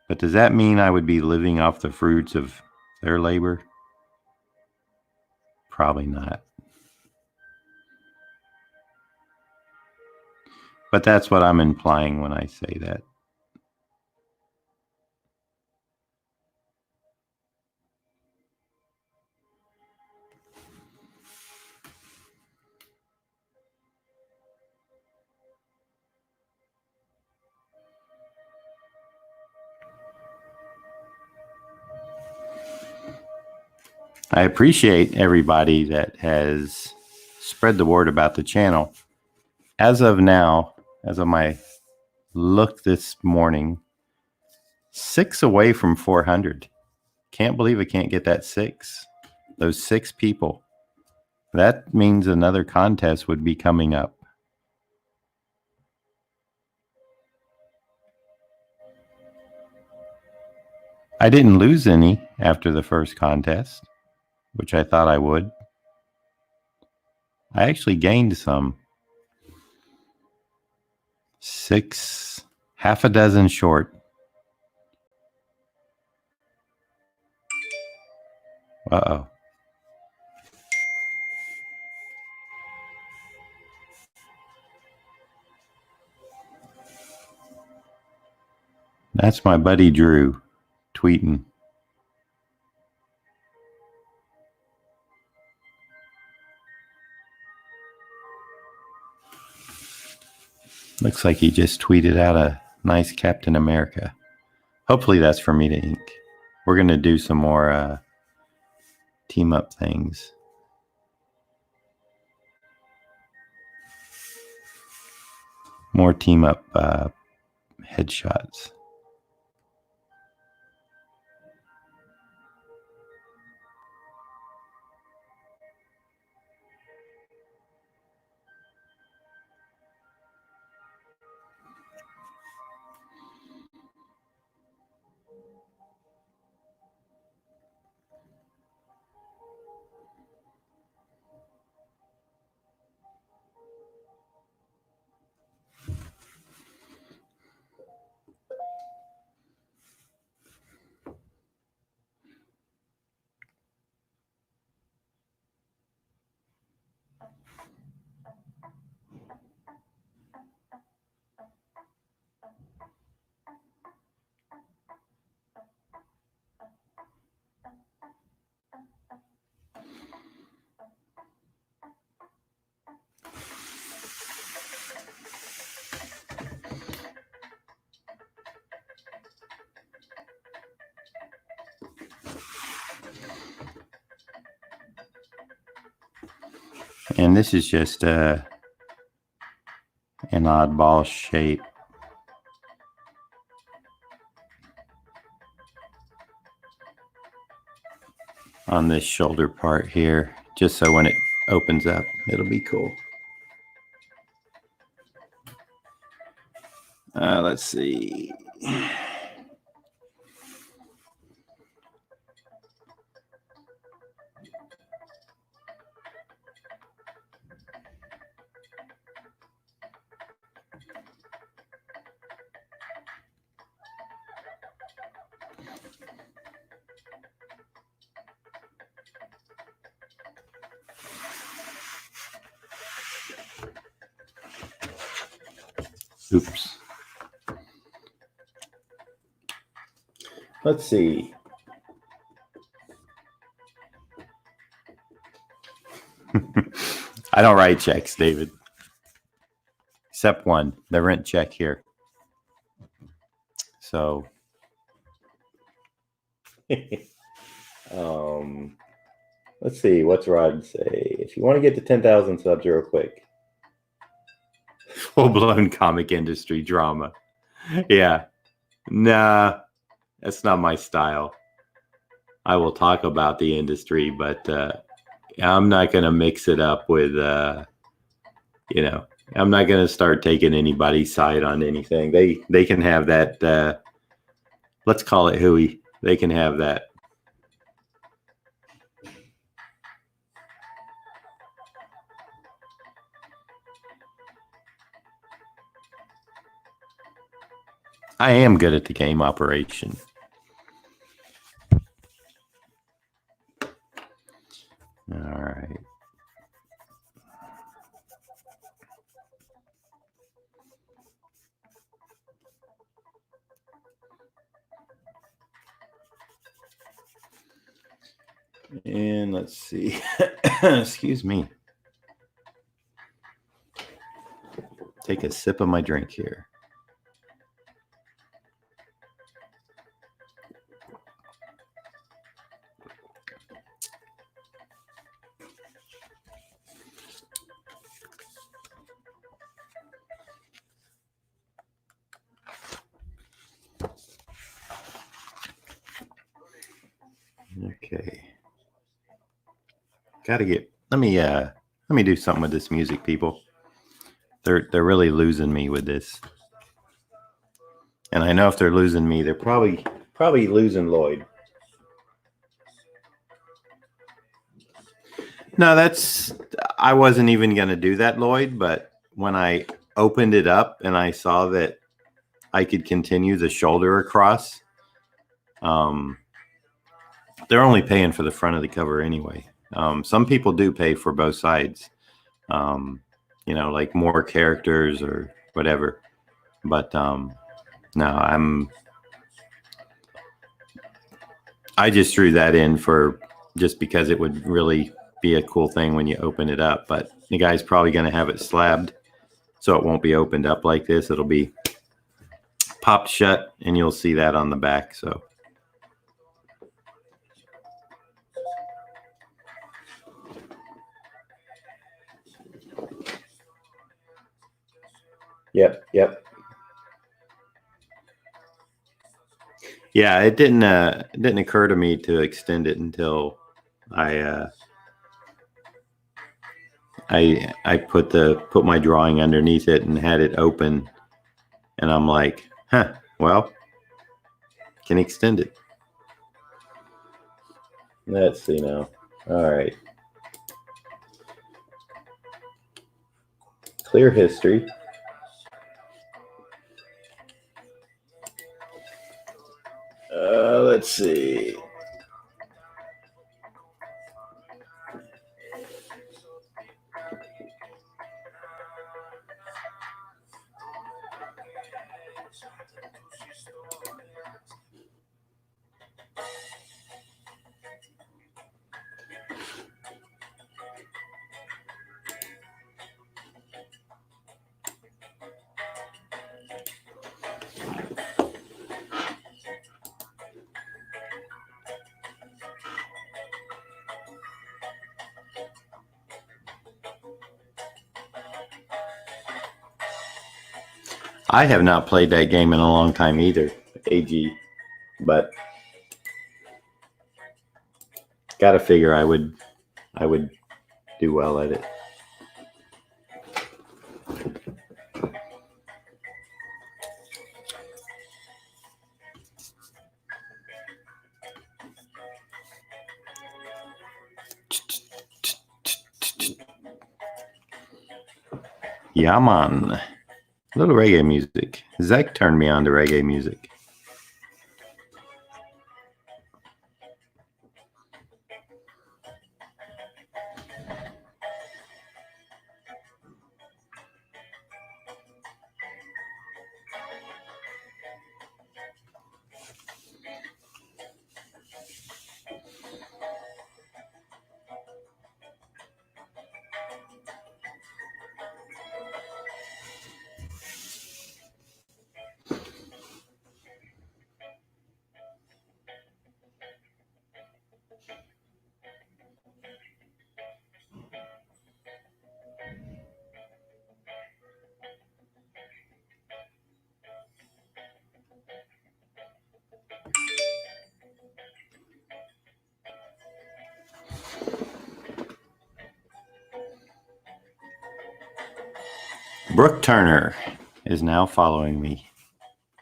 But does that mean I would be living off the fruits of their labor? Probably not. But that's what I'm implying when I say that. I appreciate everybody that has spread the word about the channel. As of now, as of my look this morning, 6 away from 400. Can't believe I can't get that 6. Those 6 people. That means another contest would be coming up. I didn't lose any after the first contest, which I thought I would. I actually gained some. 6, half a dozen short. Uh-oh. That's my buddy Drew tweeting. Looks like he just tweeted out a nice Captain America. Hopefully that's for me to ink. We're going to do some more team up things. More team up headshots. And this is just an oddball shape. On this shoulder part here, just so when it opens up, it'll be cool. Let's see. Oops. Let's see. I don't write checks, David. Except one, the rent check here. So Let's see. What's Rod say? If you want to get to 10,000 subs real quick. Full-blown comic industry drama. Yeah. Nah, that's not my style. I will talk about the industry, but I'm not going to mix it up with, I'm not going to start taking anybody's side on anything. They can have that, let's call it hooey. They can have that. I am good at the game operation. All right. And let's see. Excuse me. Take a sip of my drink here. Okay. Gotta get. Let me do something with this music, people. They're really losing me with this. And I know if they're losing me, they're probably losing Lloyd. No, I wasn't even going to do that, Lloyd, but when I opened it up and I saw that I could continue the shoulder across, they're only paying for the front of the cover anyway. Some people do pay for both sides, like more characters or whatever. But no, I just threw that in for just because it would really be a cool thing when you open it up. But the guy's probably going to have it slabbed, so it won't be opened up like this. It'll be popped shut, and you'll see that on the back. So. Yep. Yeah, it didn't occur to me to extend it until I put my drawing underneath it and had it open, and I'm like, well, can extend it. Let's see now. All right. Clear history. Let's see. I have not played that game in a long time either, AG, but gotta figure I would do well at it. Yeah, man. A little reggae music. Zach turned me on to reggae music. Brooke Turner is now following me.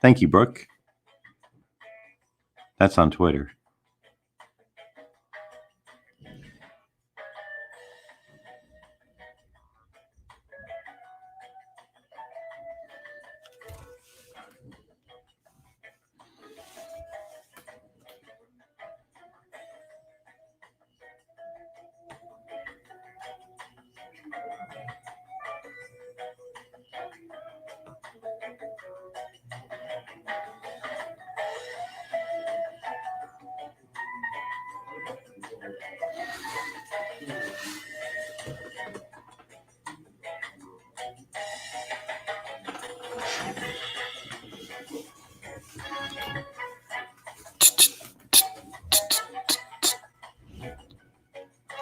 Thank you, Brooke. That's on Twitter.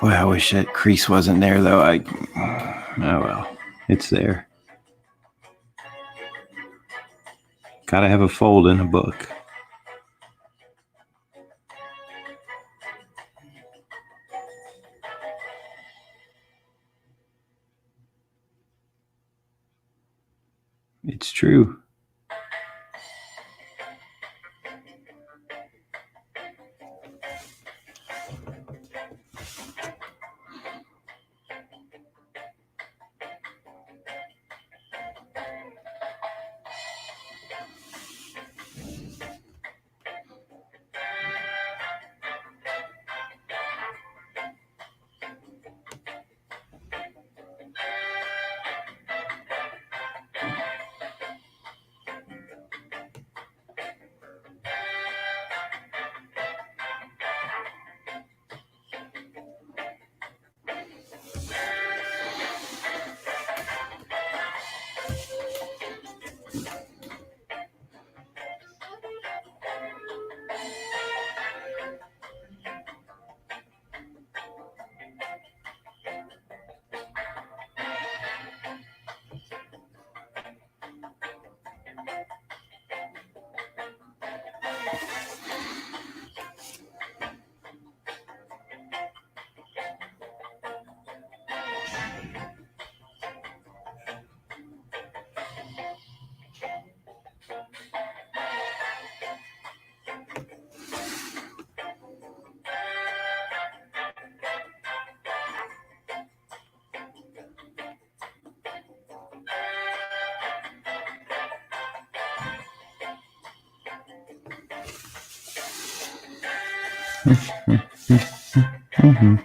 Boy, I wish that crease wasn't there, though. Oh, well. It's there. Gotta have a fold in a book. It's true. Mm-hmm.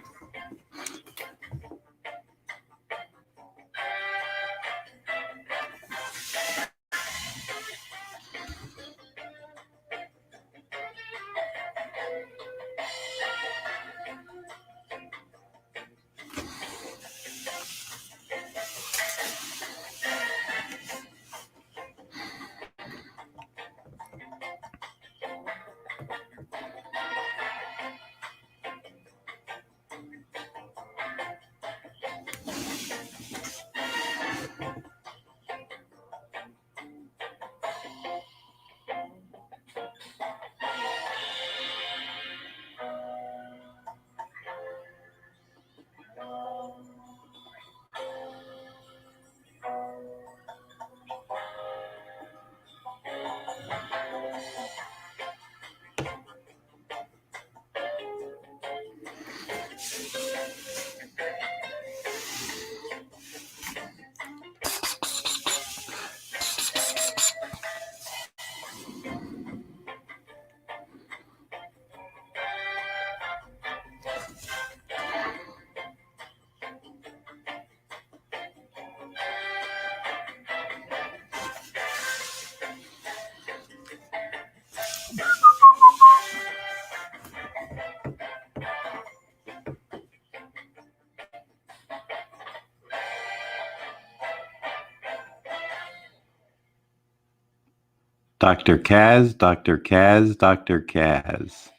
Dr. Kaz, Dr. Kaz, Dr. Kaz.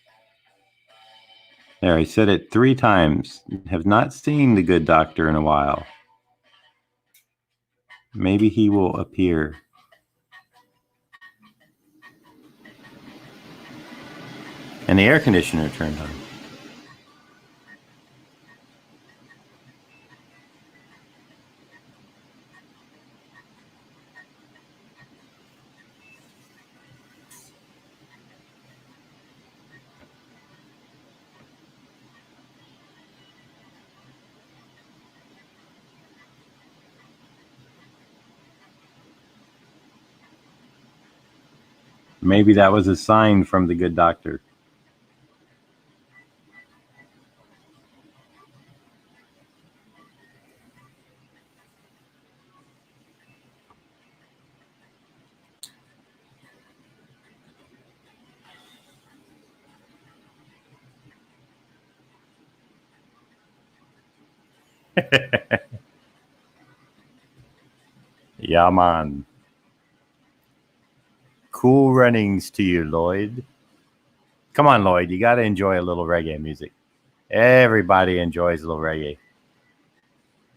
There, I said it 3 times. Have not seen the good doctor in a while. Maybe he will appear. And the air conditioner turned on. Maybe that was a sign from the good doctor. Yeah, man. Cool runnings to you, Lloyd. Come on, Lloyd. You got to enjoy a little reggae music. Everybody enjoys a little reggae.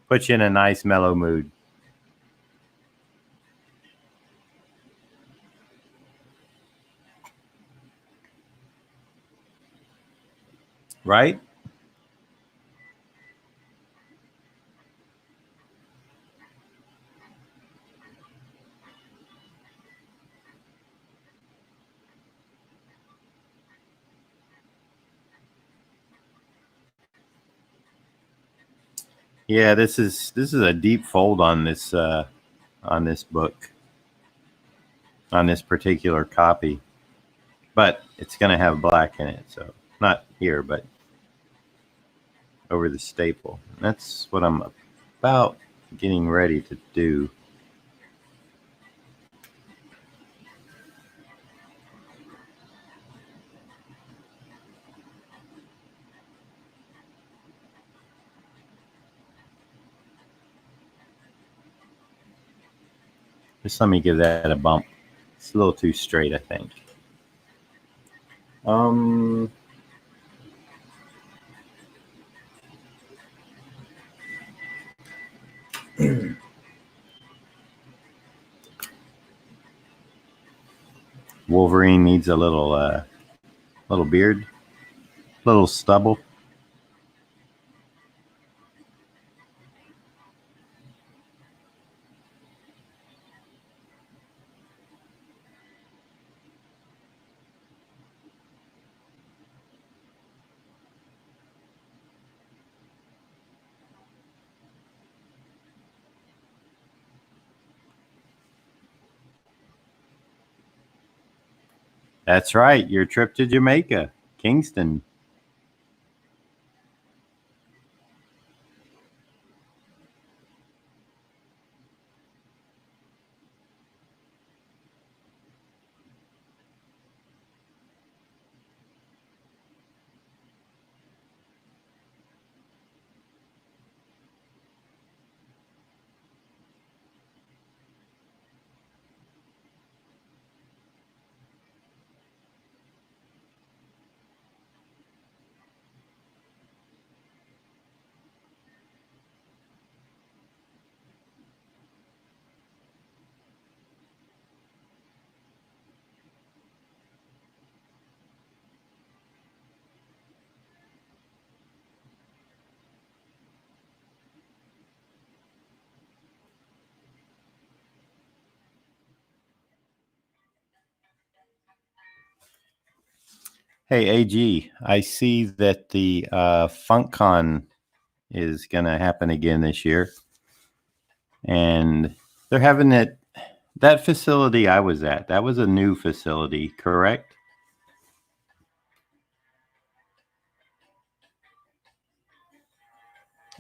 Puts you in a nice, mellow mood. Right? Yeah, this is a deep fold on this book, on this particular copy. But it's going to have black in it, so not here, but over the staple. That's what I'm about getting ready to do. Just let me give that a bump. It's a little too straight, I think. Um, Wolverine needs a little beard, little stubble. That's right. Your trip to Jamaica, Kingston. Hey, AG, I see that the FunkCon is going to happen again this year. And they're having it, that facility I was at, that was a new facility, correct?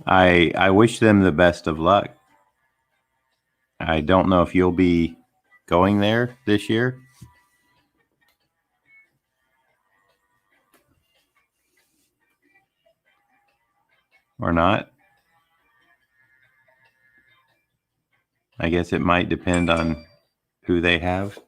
I wish them the best of luck. I don't know if you'll be going there this year or not. I guess it might depend on who they have.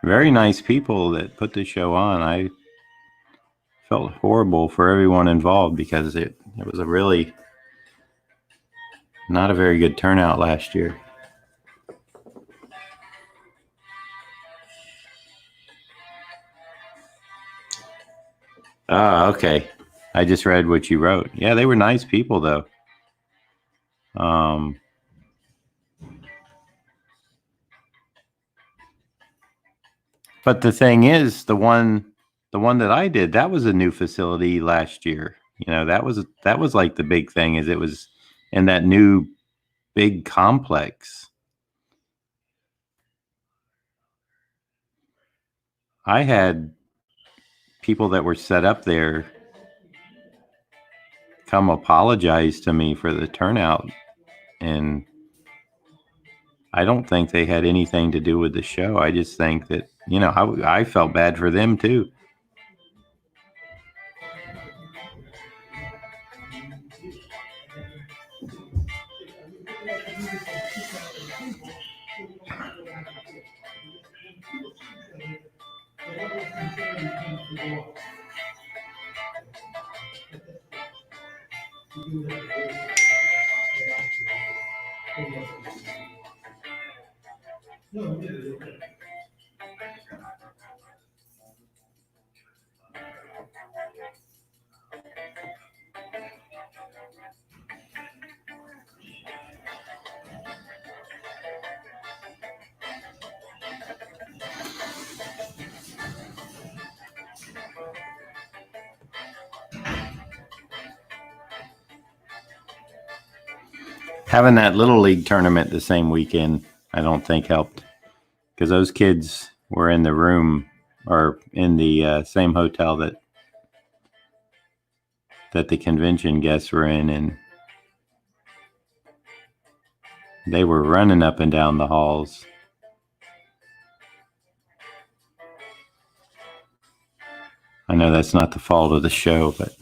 Very nice people that put the show on. I felt horrible for everyone involved because it was a really Not a very good turnout last year. Ah, okay. I just read what you wrote. Yeah, they were nice people though. Um, but the thing is, the one that I did, that was a new facility last year. That was like the big thing is it was in that new big complex. I had people that were set up there come apologize to me for the turnout, and I don't think they had anything to do with the show. I just think that I felt bad for them too. Having that little league tournament the same weekend, I don't think helped because those kids were in the room or in the same hotel that the convention guests were in, and they were running up and down the halls. I know that's not the fault of the show, but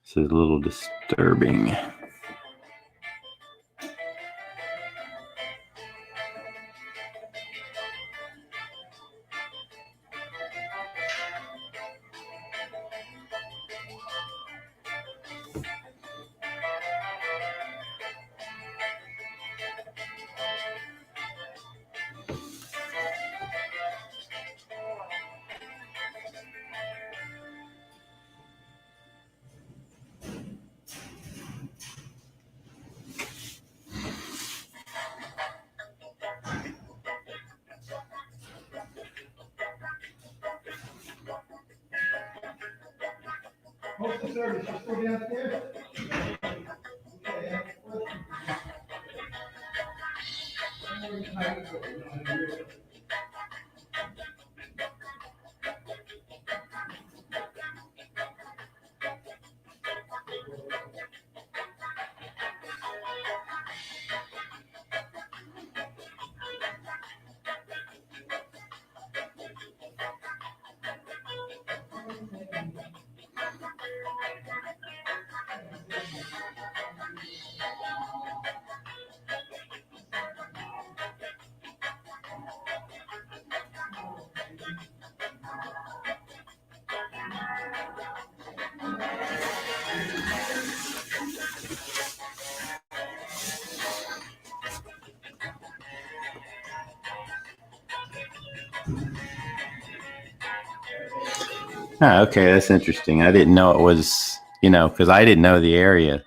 it's a little disturbing. Ah, okay, that's interesting. I didn't know it was, because I didn't know the area,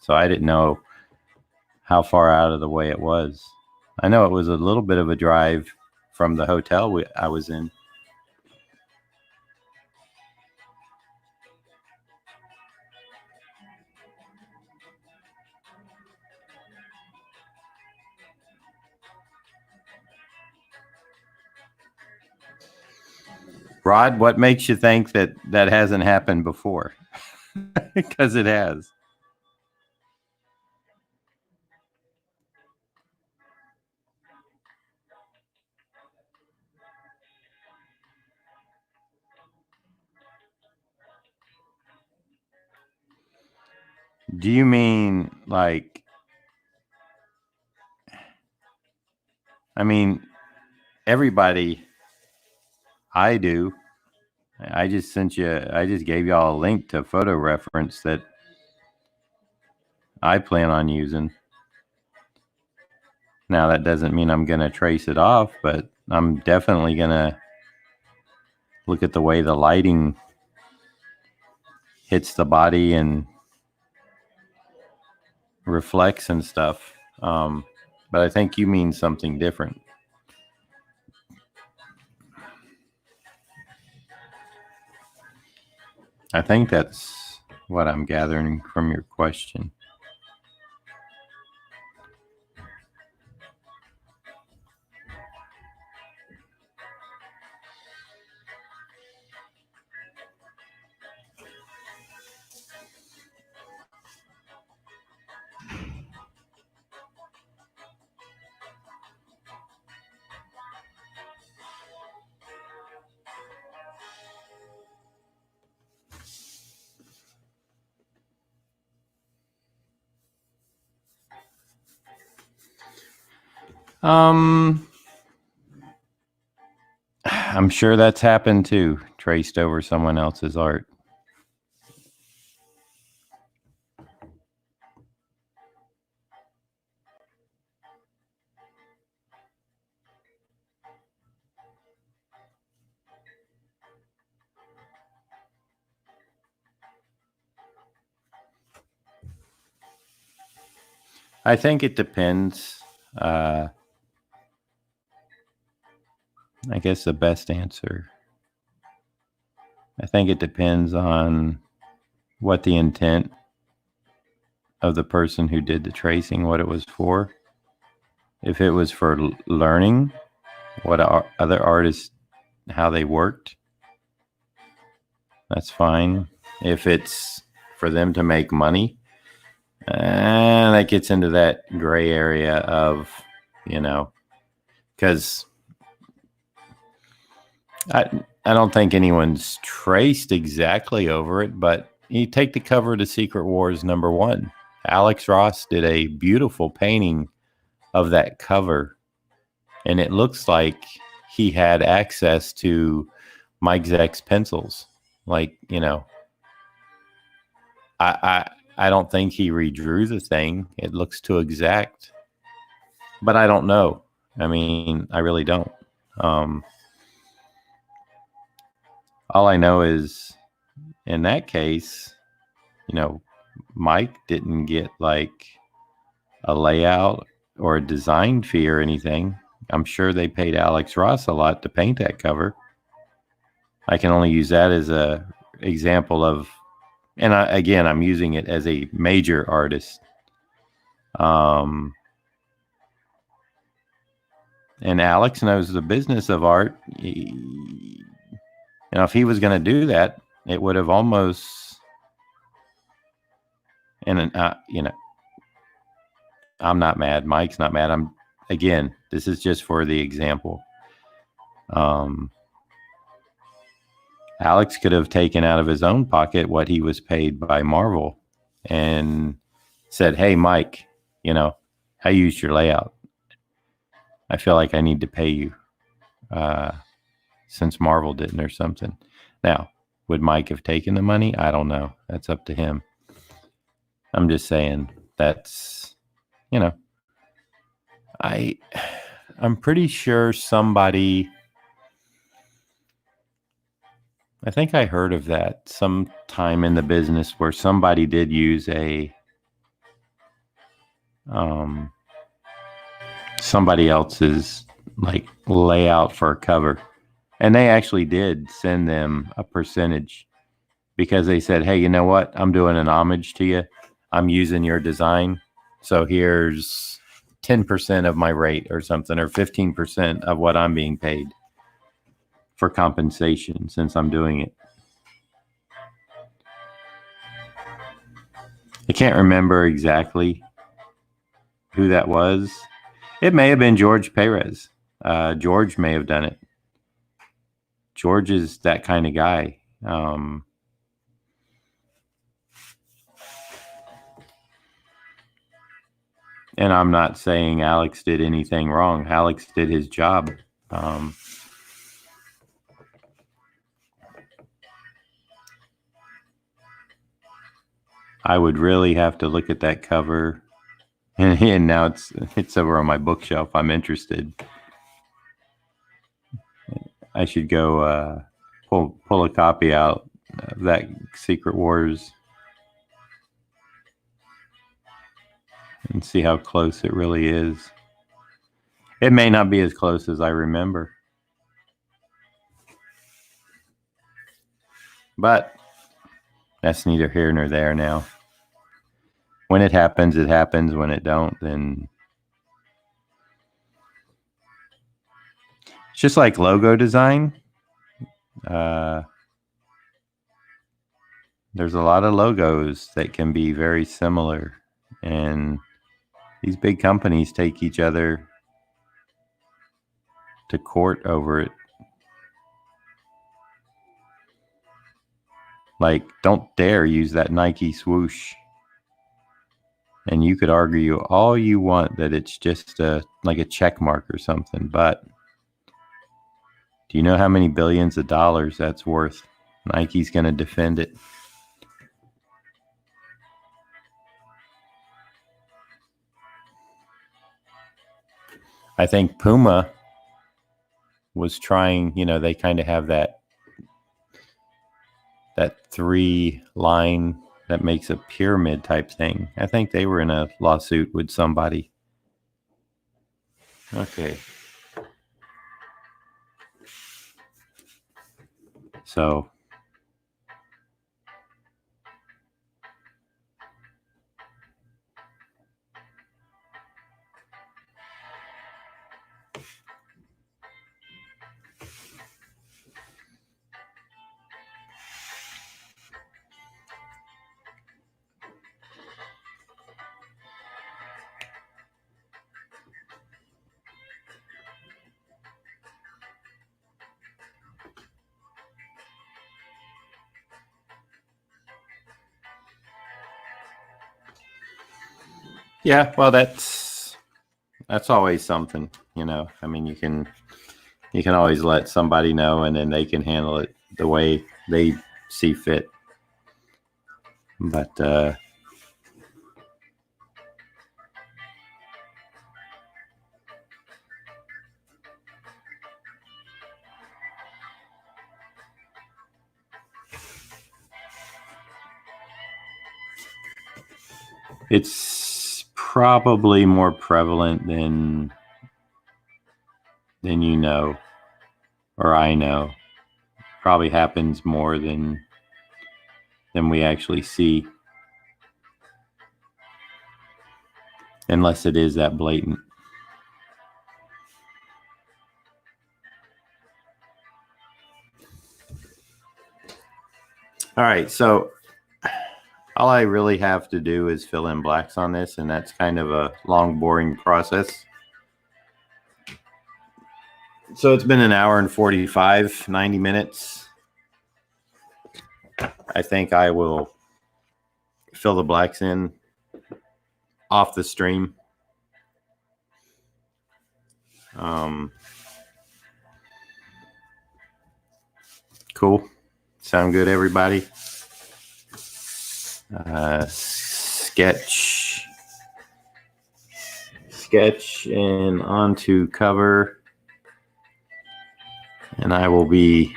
so I didn't know how far out of the way it was. I know it was a little bit of a drive from the hotel I was in. Rod, what makes you think that that hasn't happened before? Because it has. Do you mean like, I mean, everybody, I do. I just gave y'all a link to photo reference that I plan on using. Now, that doesn't mean I'm going to trace it off, but I'm definitely going to look at the way the lighting hits the body and reflects and stuff. But I think you mean something different. I think that's what I'm gathering from your question. I'm sure that's happened too, traced over someone else's art. I think it depends. I guess the best answer. I think it depends on what the intent of the person who did the tracing, what it was for. If it was for learning what other artists, how they worked, that's fine. If it's for them to make money, that gets into that gray area of, because I don't think anyone's traced exactly over it, but you take the cover to Secret Wars #1. Alex Ross did a beautiful painting of that cover, and it looks like he had access to Mike Zeck's pencils. Like, I don't think he redrew the thing. It looks too exact, but I don't know. I mean, I really don't. All I know is in that case, Mike didn't get like a layout or a design fee or anything. I'm sure they paid Alex Ross a lot to paint that cover. I can only use that as a example of, and I'm using it as a major artist. And Alex knows the business of art. If he was going to do that, it would have almost, and I'm not mad. Mike's not mad. This is just for the example. Alex could have taken out of his own pocket what he was paid by Marvel and said, "Hey, Mike, I used your layout. I feel like I need to pay you since Marvel didn't or something." Now, would Mike have taken the money? I don't know. That's up to him. I'm just saying that's, I'm pretty sure somebody, I think I heard of that sometime in the business where somebody did use a somebody else's like layout for a cover, and they actually did send them a percentage because they said, "Hey, you know what? I'm doing an homage to you. I'm using your design, so here's 10% of my rate or something, or 15% of what I'm being paid for compensation since I'm doing it." I can't remember exactly who that was. It may have been George Perez. George may have done it. George is that kind of guy. And I'm not saying Alex did anything wrong. Alex did his job. I would really have to look at that cover. And now it's over on my bookshelf. I'm interested. I should go pull a copy out of that Secret Wars and see how close it really is. It may not be as close as I remember. But that's neither here nor there now. When it happens, it happens. When it don't, then it's just like logo design. There's a lot of logos that can be very similar, and these big companies take each other to court over it. Like, don't dare use that Nike swoosh. And you could argue all you want that it's just like a check mark or something, but do you know how many billions of dollars that's worth? Nike's going to defend it. I think Puma was trying, they kind of have that 3 line that makes a pyramid type thing. I think they were in a lawsuit with somebody. Okay. So yeah, well, that's always something, I mean, you can always let somebody know, and then they can handle it the way they see fit. But it's probably more prevalent than or I know. Probably happens more than we actually see, unless it is that blatant. All right, so all I really have to do is fill in blacks on this, and that's kind of a long, boring process. So it's been an hour and 90 minutes. I think I will fill the blacks in off the stream. Cool. Sound good, everybody? Sketch and onto cover. And I will be,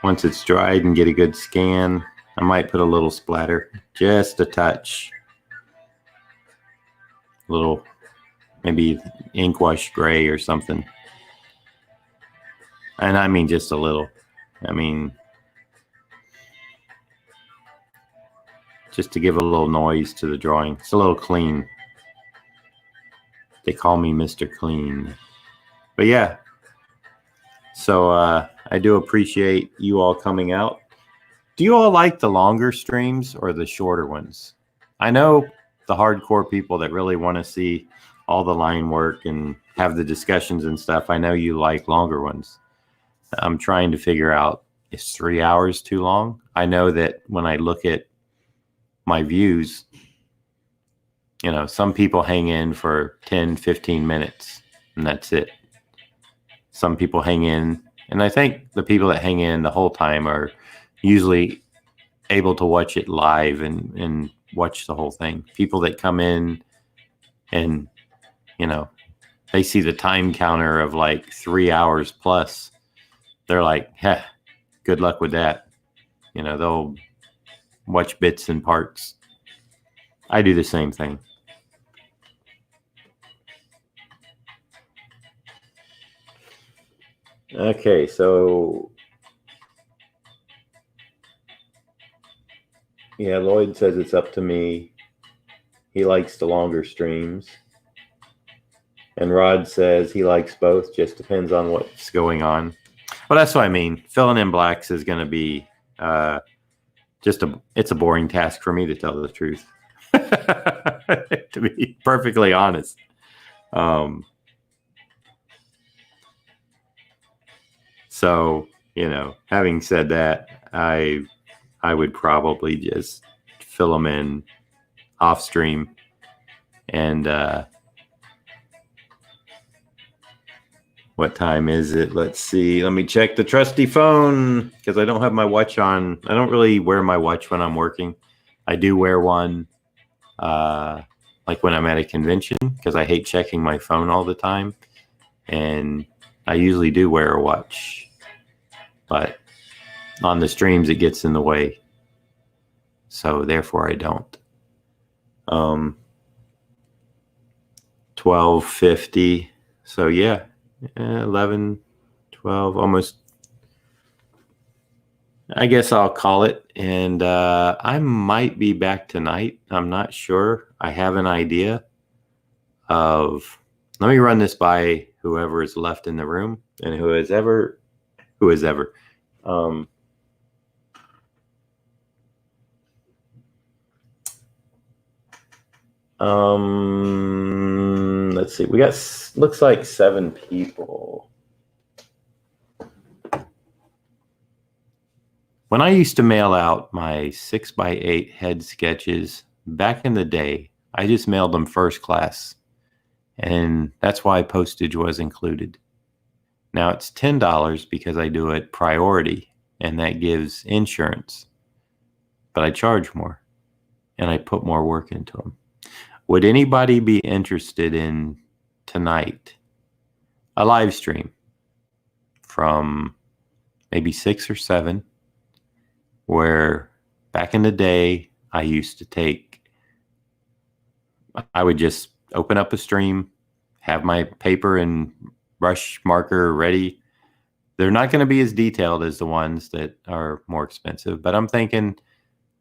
once it's dried and get a good scan, I might put a little splatter, just a touch. A little, maybe ink wash gray or something. And I mean just a little. I mean, just to give a little noise to the drawing. It's a little clean. They call me Mr. Clean. But yeah. So I do appreciate you all coming out. Do you all like the longer streams or the shorter ones? I know the hardcore people that really want to see all the line work and have the discussions and stuff. I know you like longer ones. I'm trying to figure out, is 3 hours too long? I know that when I look at my views, some people hang in for 10, 15 minutes, and that's it. Some people hang in, and I think the people that hang in the whole time are usually able to watch it live and watch the whole thing. People that come in and, you know, they see the time counter of like 3 hours plus. They're like, heh, good luck with that. You know, they'll watch bits and parts. I do the same thing. Okay, so yeah, Lloyd says it's up to me. He likes the longer streams. And Rod says he likes both, just depends on what's going on. Well, that's what I mean. Filling in blacks is going to be it's a boring task for me, to tell the truth. To be perfectly honest. So, you know, having said that, I would probably just fill them in off stream. And what time is it? Let's see. Let me check the trusty phone, because I don't have my watch on. I don't really wear my watch when I'm working. I do wear one like when I'm at a convention, because I hate checking my phone all the time. And I usually do wear a watch, but on the streams it gets in the way. So therefore I don't. 12:50. So yeah, 11, 12, almost. I guess I'll call it. And I might be back tonight. I'm not sure. I have an idea of, let me run this by whoever is left in the room and who has ever. Let's see. We got, looks like 7 people. When I used to mail out my 6x8 head sketches back in the day, I just mailed them first class. And that's why postage was included. Now it's $10 because I do it priority, and that gives insurance. But I charge more, and I put more work into them. Would anybody be interested in tonight a live stream from maybe 6 or 7, where back in the day I used to I would just open up a stream, have my paper and brush marker ready. They're not going to be as detailed as the ones that are more expensive, but I'm thinking,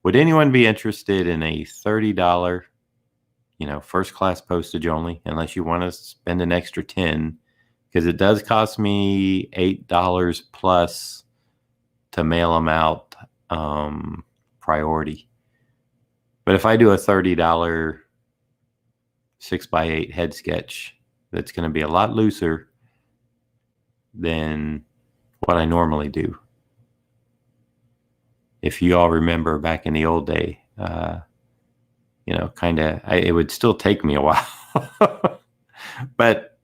would anyone be interested in a $30, first class postage only, unless you want to spend an extra 10, because it does cost me $8 plus to mail them out priority. But if I do a $30 6x8 head sketch, that's going to be a lot looser than what I normally do. If you all remember back in the old day, it would still take me a while. But,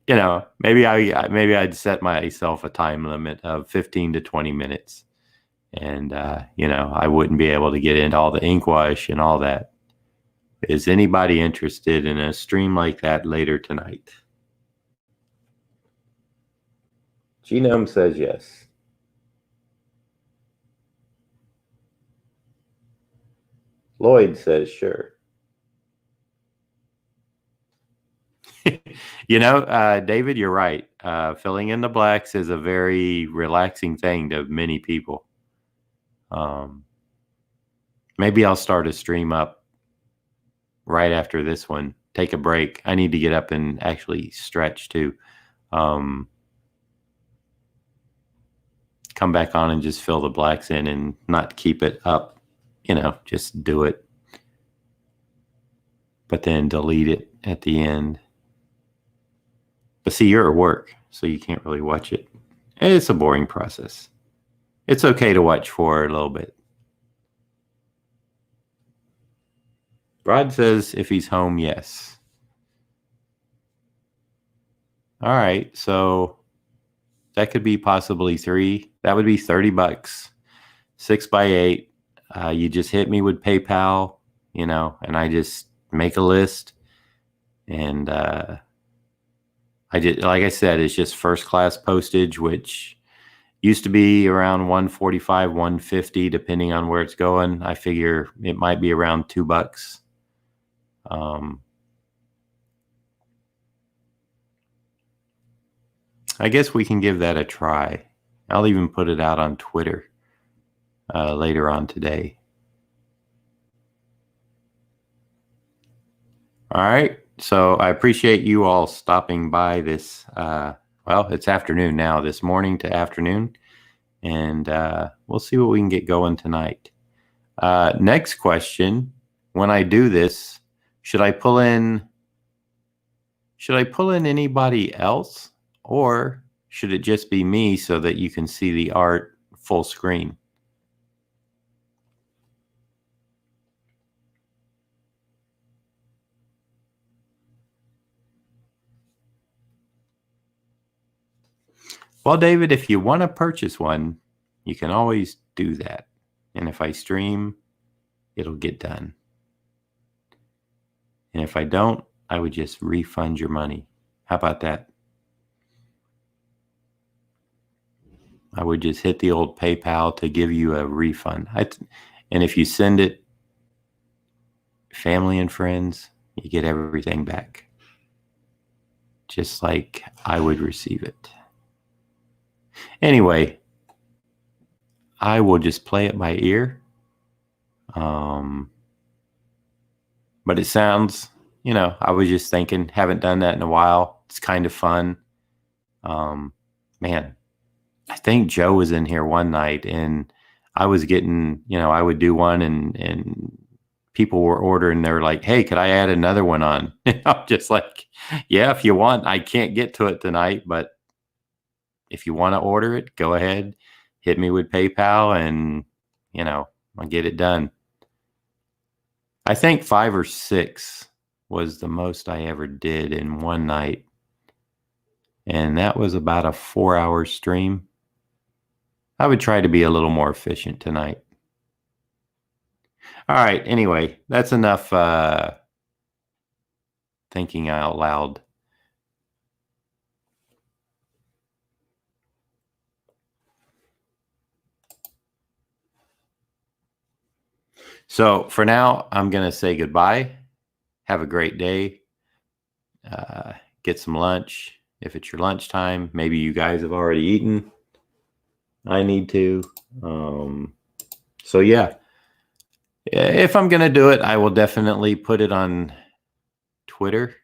maybe I'd set myself a time limit of 15 to 20 minutes. And, I wouldn't be able to get into all the ink wash and all that. Is anybody interested in a stream like that later tonight? Genome says yes. Lloyd says sure. David, you're right. Filling in the blacks is a very relaxing thing to many people. Maybe I'll start a stream up right after this one. Take a break. I need to get up and actually stretch too. Come back on and just fill the blacks in and not keep it up. Just do it. But then delete it at the end. But see, you're at work, so you can't really watch it. It's a boring process. It's okay to watch for a little bit. Rod says if he's home, yes. All right, so that could be possibly 3. That would be $30. 6x8. you just hit me with PayPal, and I just make a list. And I did, like I said, it's just first class postage, which used to be around 145, 150, depending on where it's going. I figure it might be around $2. I guess we can give that a try. I'll even put it out on Twitter later on today. All right. So I appreciate you all stopping by this. Well, it's afternoon now, this morning to afternoon. And we'll see what we can get going tonight. Next question. When I do this, should I pull in anybody else? Or should it just be me so that you can see the art full screen? Well, David, if you want to purchase one, you can always do that. And if I stream, it'll get done. And if I don't, I would just refund your money. How about that? I would just hit the old PayPal to give you a refund. And if you send it, family and friends, you get everything back. Just like I would receive it. Anyway, I will just play it by ear. But it sounds, I was just thinking, haven't done that in a while. It's kind of fun. Man, I think Joe was in here one night and I was getting, I would do one and people were ordering. They're like, hey, could I add another one on? I'm just like, yeah, if you want. I can't get to it tonight, but if you want to order it, go ahead, hit me with PayPal and, I'll get it done. I think 5 or 6 was the most I ever did in one night. And that was about a 4-hour stream. I would try to be a little more efficient tonight. All right. Anyway, that's enough thinking out loud. So for now, I'm going to say goodbye. Have a great day. Get some lunch. If it's your lunchtime, maybe you guys have already eaten. I need to. So yeah, if I'm going to do it, I will definitely put it on Twitter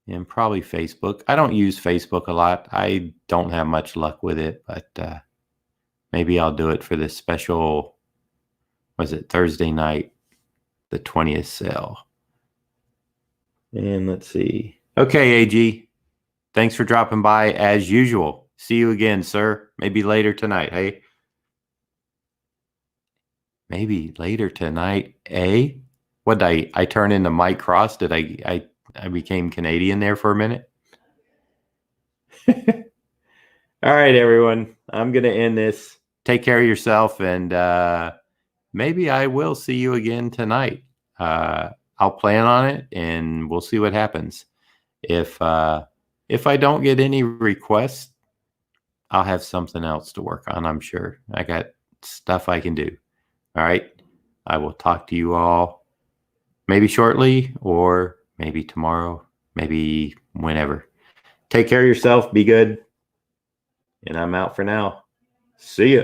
and probably Facebook. I don't use Facebook a lot. I don't have much luck with it, but maybe I'll do it for this special, was it Thursday night, the 20th sale. And let's see. Okay, AG. Thanks for dropping by as usual. See you again, sir. Maybe later tonight, hey? Maybe later tonight, eh? What did I turn into Mike Cross? Did I became Canadian there for a minute? All right, everyone. I'm going to end this. Take care of yourself, and maybe I will see you again tonight. I'll plan on it, and we'll see what happens. If I don't get any requests, I'll have something else to work on, I'm sure. I got stuff I can do. All right. I will talk to you all maybe shortly or maybe tomorrow, maybe whenever. Take care of yourself. Be good. And I'm out for now. See ya.